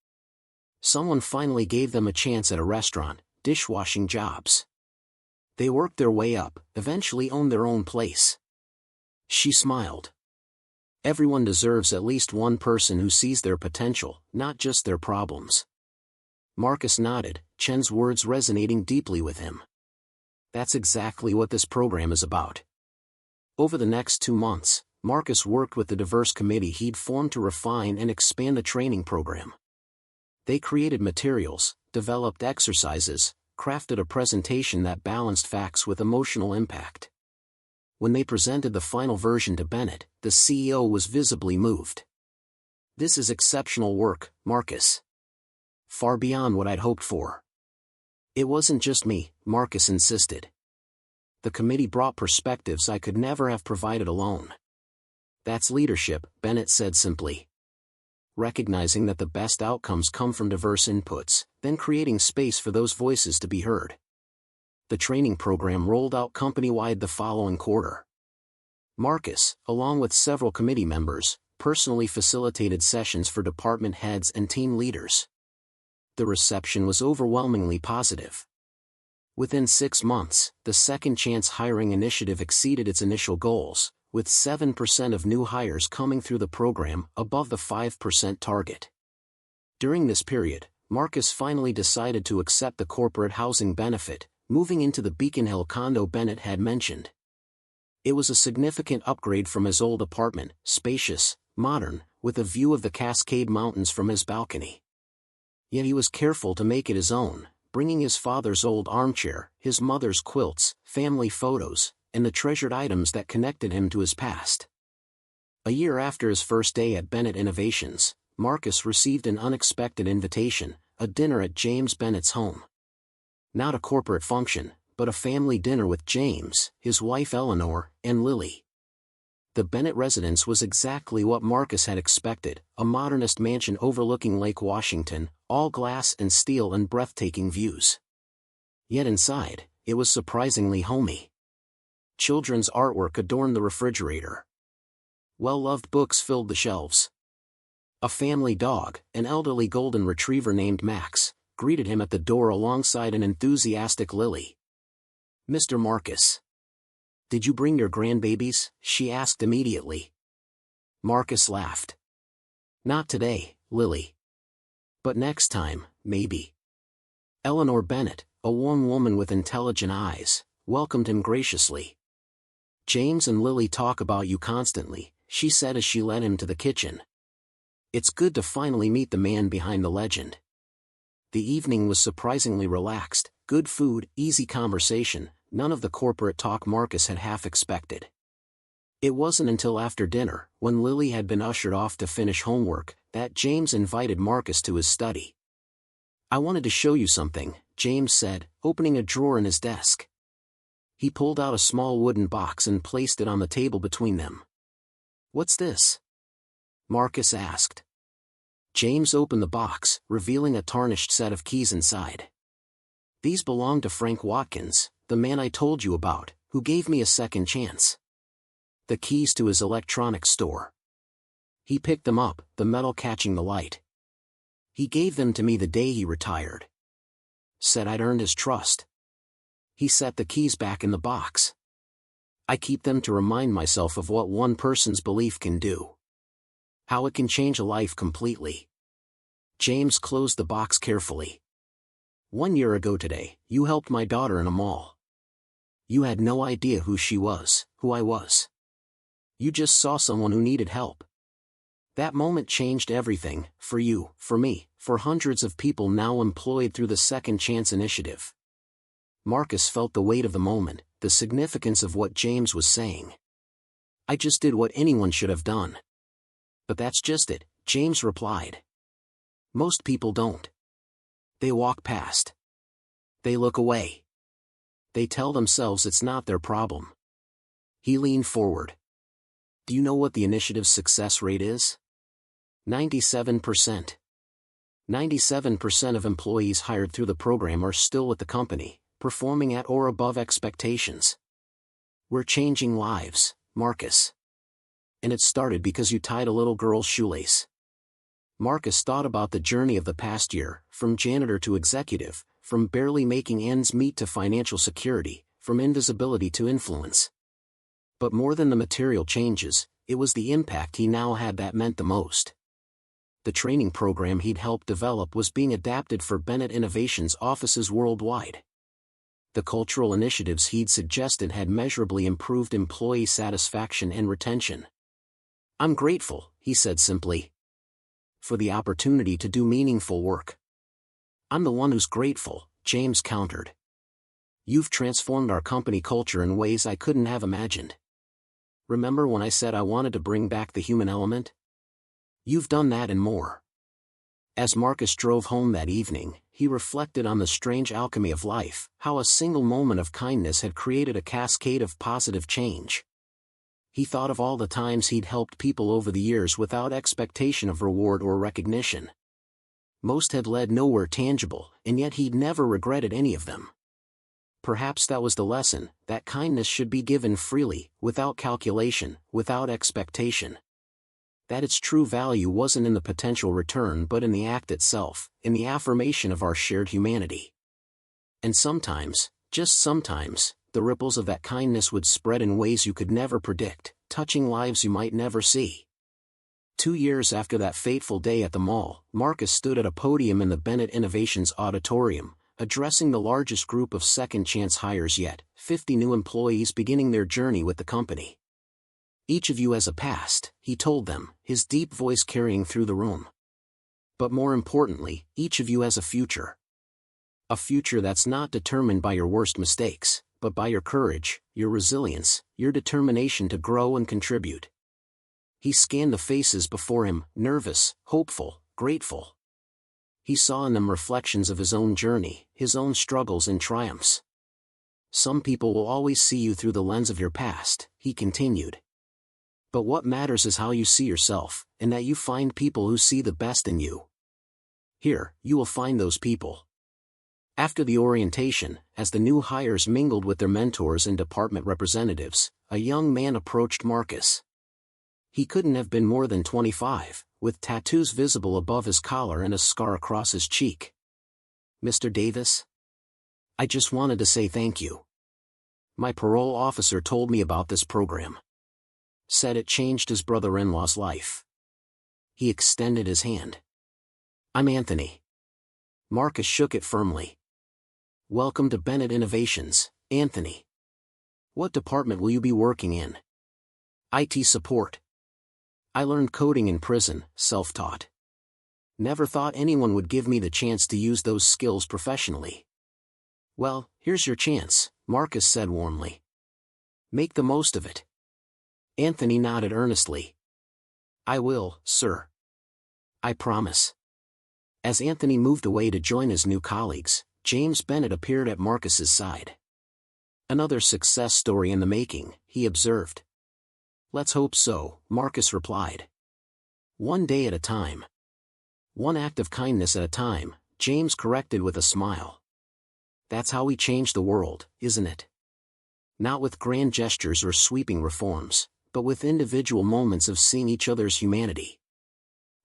Someone finally gave them a chance at a restaurant, dishwashing jobs. They worked their way up, eventually owned their own place. She smiled. Everyone deserves at least one person who sees their potential, not just their problems. Marcus nodded, Chen's words resonating deeply with him. That's exactly what this program is about. Over the next 2 months, Marcus worked with the diverse committee he'd formed to refine and expand the training program. They created materials, developed exercises, crafted a presentation that balanced facts with emotional impact. When they presented the final version to Bennett, the CEO was visibly moved. This is exceptional work, Marcus. Far beyond what I'd hoped for. It wasn't just me, Marcus insisted. The committee brought perspectives I could never have provided alone. That's leadership, Bennett said simply. Recognizing that the best outcomes come from diverse inputs, then creating space for those voices to be heard. The training program rolled out company-wide the following quarter. Marcus, along with several committee members, personally facilitated sessions for department heads and team leaders. The reception was overwhelmingly positive. Within 6 months, the Second Chance Hiring Initiative exceeded its initial goals, with 7% of new hires coming through the program, above the 5% target. During this period, Marcus finally decided to accept the corporate housing benefit, moving into the Beacon Hill condo Bennett had mentioned. It was a significant upgrade from his old apartment, spacious, modern, with a view of the Cascade Mountains from his balcony. Yet he was careful to make it his own, bringing his father's old armchair, his mother's quilts, family photos, and the treasured items that connected him to his past. A year after his first day at Bennett Innovations, Marcus received an unexpected invitation, a dinner at James Bennett's home. Not a corporate function, but a family dinner with James, his wife Eleanor, and Lily. The Bennett residence was exactly what Marcus had expected, a modernist mansion overlooking Lake Washington, all glass and steel and breathtaking views. Yet inside, it was surprisingly homey. Children's artwork adorned the refrigerator. Well-loved books filled the shelves. A family dog, an elderly golden retriever named Max, greeted him at the door alongside an enthusiastic Lily. "Mr. Marcus. Did you bring your grandbabies?" she asked immediately. Marcus laughed. "Not today, Lily. But next time, maybe." Eleanor Bennett, a warm woman with intelligent eyes, welcomed him graciously. "James and Lily talk about you constantly," she said as she led him to the kitchen. "It's good to finally meet the man behind the legend." The evening was surprisingly relaxed, good food, easy conversation, none of the corporate talk Marcus had half expected. It wasn't until after dinner, when Lily had been ushered off to finish homework, that James invited Marcus to his study. "I wanted to show you something," James said, opening a drawer in his desk. He pulled out a small wooden box and placed it on the table between them. "What's this?" Marcus asked. James opened the box, revealing a tarnished set of keys inside. "These belong to Frank Watkins, the man I told you about, who gave me a second chance." The keys to his electronics store. He picked them up, the metal catching the light. "He gave them to me the day he retired. Said I'd earned his trust." He set the keys back in the box. "I keep them to remind myself of what one person's belief can do. How it can change a life completely." James closed the box carefully. "1 year ago today, you helped my daughter in a mall. You had no idea who she was, who I was. You just saw someone who needed help. That moment changed everything, for you, for me, for hundreds of people now employed through the Second Chance Initiative." Marcus felt the weight of the moment, the significance of what James was saying. "I just did what anyone should have done." "But that's just it," James replied. "Most people don't. They walk past. They look away. They tell themselves it's not their problem." He leaned forward. "Do you know what the initiative's success rate is? 97%. 97% of employees hired through the program are still with the company, performing at or above expectations. We're changing lives, Marcus. And it started because you tied a little girl's shoelace." Marcus thought about the journey of the past year, from janitor to executive, from barely making ends meet to financial security, from invisibility to influence. But more than the material changes, it was the impact he now had that meant the most. The training program he'd helped develop was being adapted for Bennett Innovations offices worldwide. The cultural initiatives he'd suggested had measurably improved employee satisfaction and retention. "I'm grateful," he said simply, "for the opportunity to do meaningful work." "I'm the one who's grateful," James countered. "You've transformed our company culture in ways I couldn't have imagined. Remember when I said I wanted to bring back the human element? You've done that and more." As Marcus drove home that evening, he reflected on the strange alchemy of life, how a single moment of kindness had created a cascade of positive change. He thought of all the times he'd helped people over the years without expectation of reward or recognition. Most had led nowhere tangible, and yet he'd never regretted any of them. Perhaps that was the lesson, that kindness should be given freely, without calculation, without expectation. That its true value wasn't in the potential return but in the act itself, in the affirmation of our shared humanity. And sometimes, just sometimes, the ripples of that kindness would spread in ways you could never predict, touching lives you might never see. 2 years after that fateful day at the mall, Marcus stood at a podium in the Bennett Innovations auditorium, addressing the largest group of second chance hires yet, 50 new employees beginning their journey with the company. Each of you has a past, he told them, his deep voice carrying through the room. But more importantly, each of you has a future. A future that's not determined by your worst mistakes, but by your courage, your resilience, your determination to grow and contribute. He scanned the faces before him, nervous, hopeful, grateful. He saw in them reflections of his own journey, his own struggles and triumphs. Some people will always see you through the lens of your past, he continued. But what matters is how you see yourself, and that you find people who see the best in you. Here, you will find those people. After the orientation, as the new hires mingled with their mentors and department representatives, a young man approached Marcus. He couldn't have been more than 25, with tattoos visible above his collar and a scar across his cheek. "Mr. Davis? I just wanted to say thank you. My parole officer told me about this program. Said it changed his brother-in-law's life." He extended his hand. "I'm Anthony." Marcus shook it firmly. "Welcome to Bennett Innovations, Anthony. What department will you be working in?" "IT support. I learned coding in prison, self-taught. Never thought anyone would give me the chance to use those skills professionally." "Well, here's your chance," Marcus said warmly. "Make the most of it." Anthony nodded earnestly. "I will, sir. I promise." As Anthony moved away to join his new colleagues, James Bennett appeared at Marcus's side. "Another success story in the making," he observed. "Let's hope so," Marcus replied. "One day at a time. One act of kindness at a time," James corrected with a smile. "That's how we change the world, isn't it? Not with grand gestures or sweeping reforms, but with individual moments of seeing each other's humanity."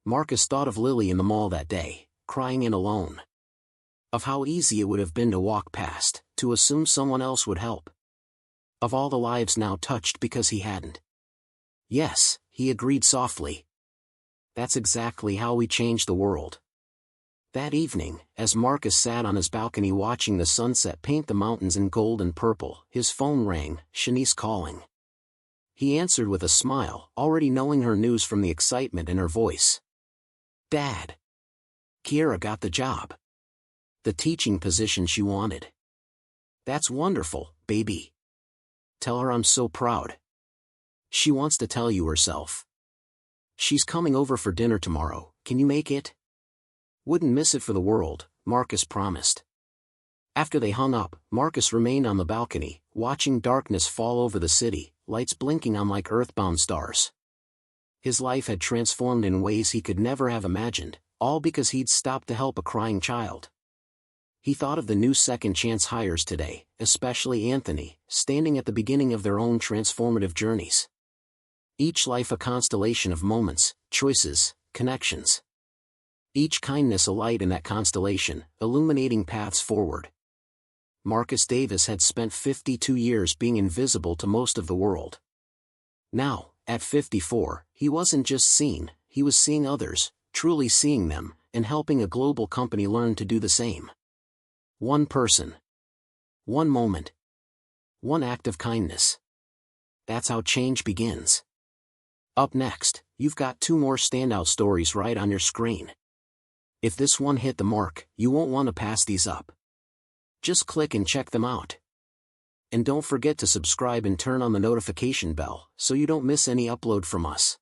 Marcus thought of Lily in the mall that day, crying in alone. Of how easy it would have been to walk past, to assume someone else would help. Of all the lives now touched because he hadn't. "Yes," he agreed softly. "That's exactly how we change the world." That evening, as Marcus sat on his balcony watching the sunset paint the mountains in gold and purple, his phone rang, Shanice calling. He answered with a smile, already knowing her news from the excitement in her voice. "Dad. Kiera got the job. The teaching position she wanted." "That's wonderful, baby. Tell her I'm so proud. She wants to tell you herself. She's coming over for dinner tomorrow, can you make it?" "Wouldn't miss it for the world," Marcus promised. After they hung up, Marcus remained on the balcony, watching darkness fall over the city, lights blinking on like earthbound stars. His life had transformed in ways he could never have imagined, all because he'd stopped to help a crying child. He thought of the new second chance hires today, especially Anthony, standing at the beginning of their own transformative journeys. Each life a constellation of moments, choices, connections. Each kindness a light in that constellation, illuminating paths forward. Marcus Davis had spent 52 years being invisible to most of the world. Now, at 54, he wasn't just seen, he was seeing others, truly seeing them, and helping a global company learn to do the same. One person. One moment. One act of kindness. That's how change begins. Up next, you've got 2 more standout stories right on your screen. If this one hit the mark, you won't want to pass these up. Just click and check them out. And don't forget to subscribe and turn on the notification bell so you don't miss any upload from us.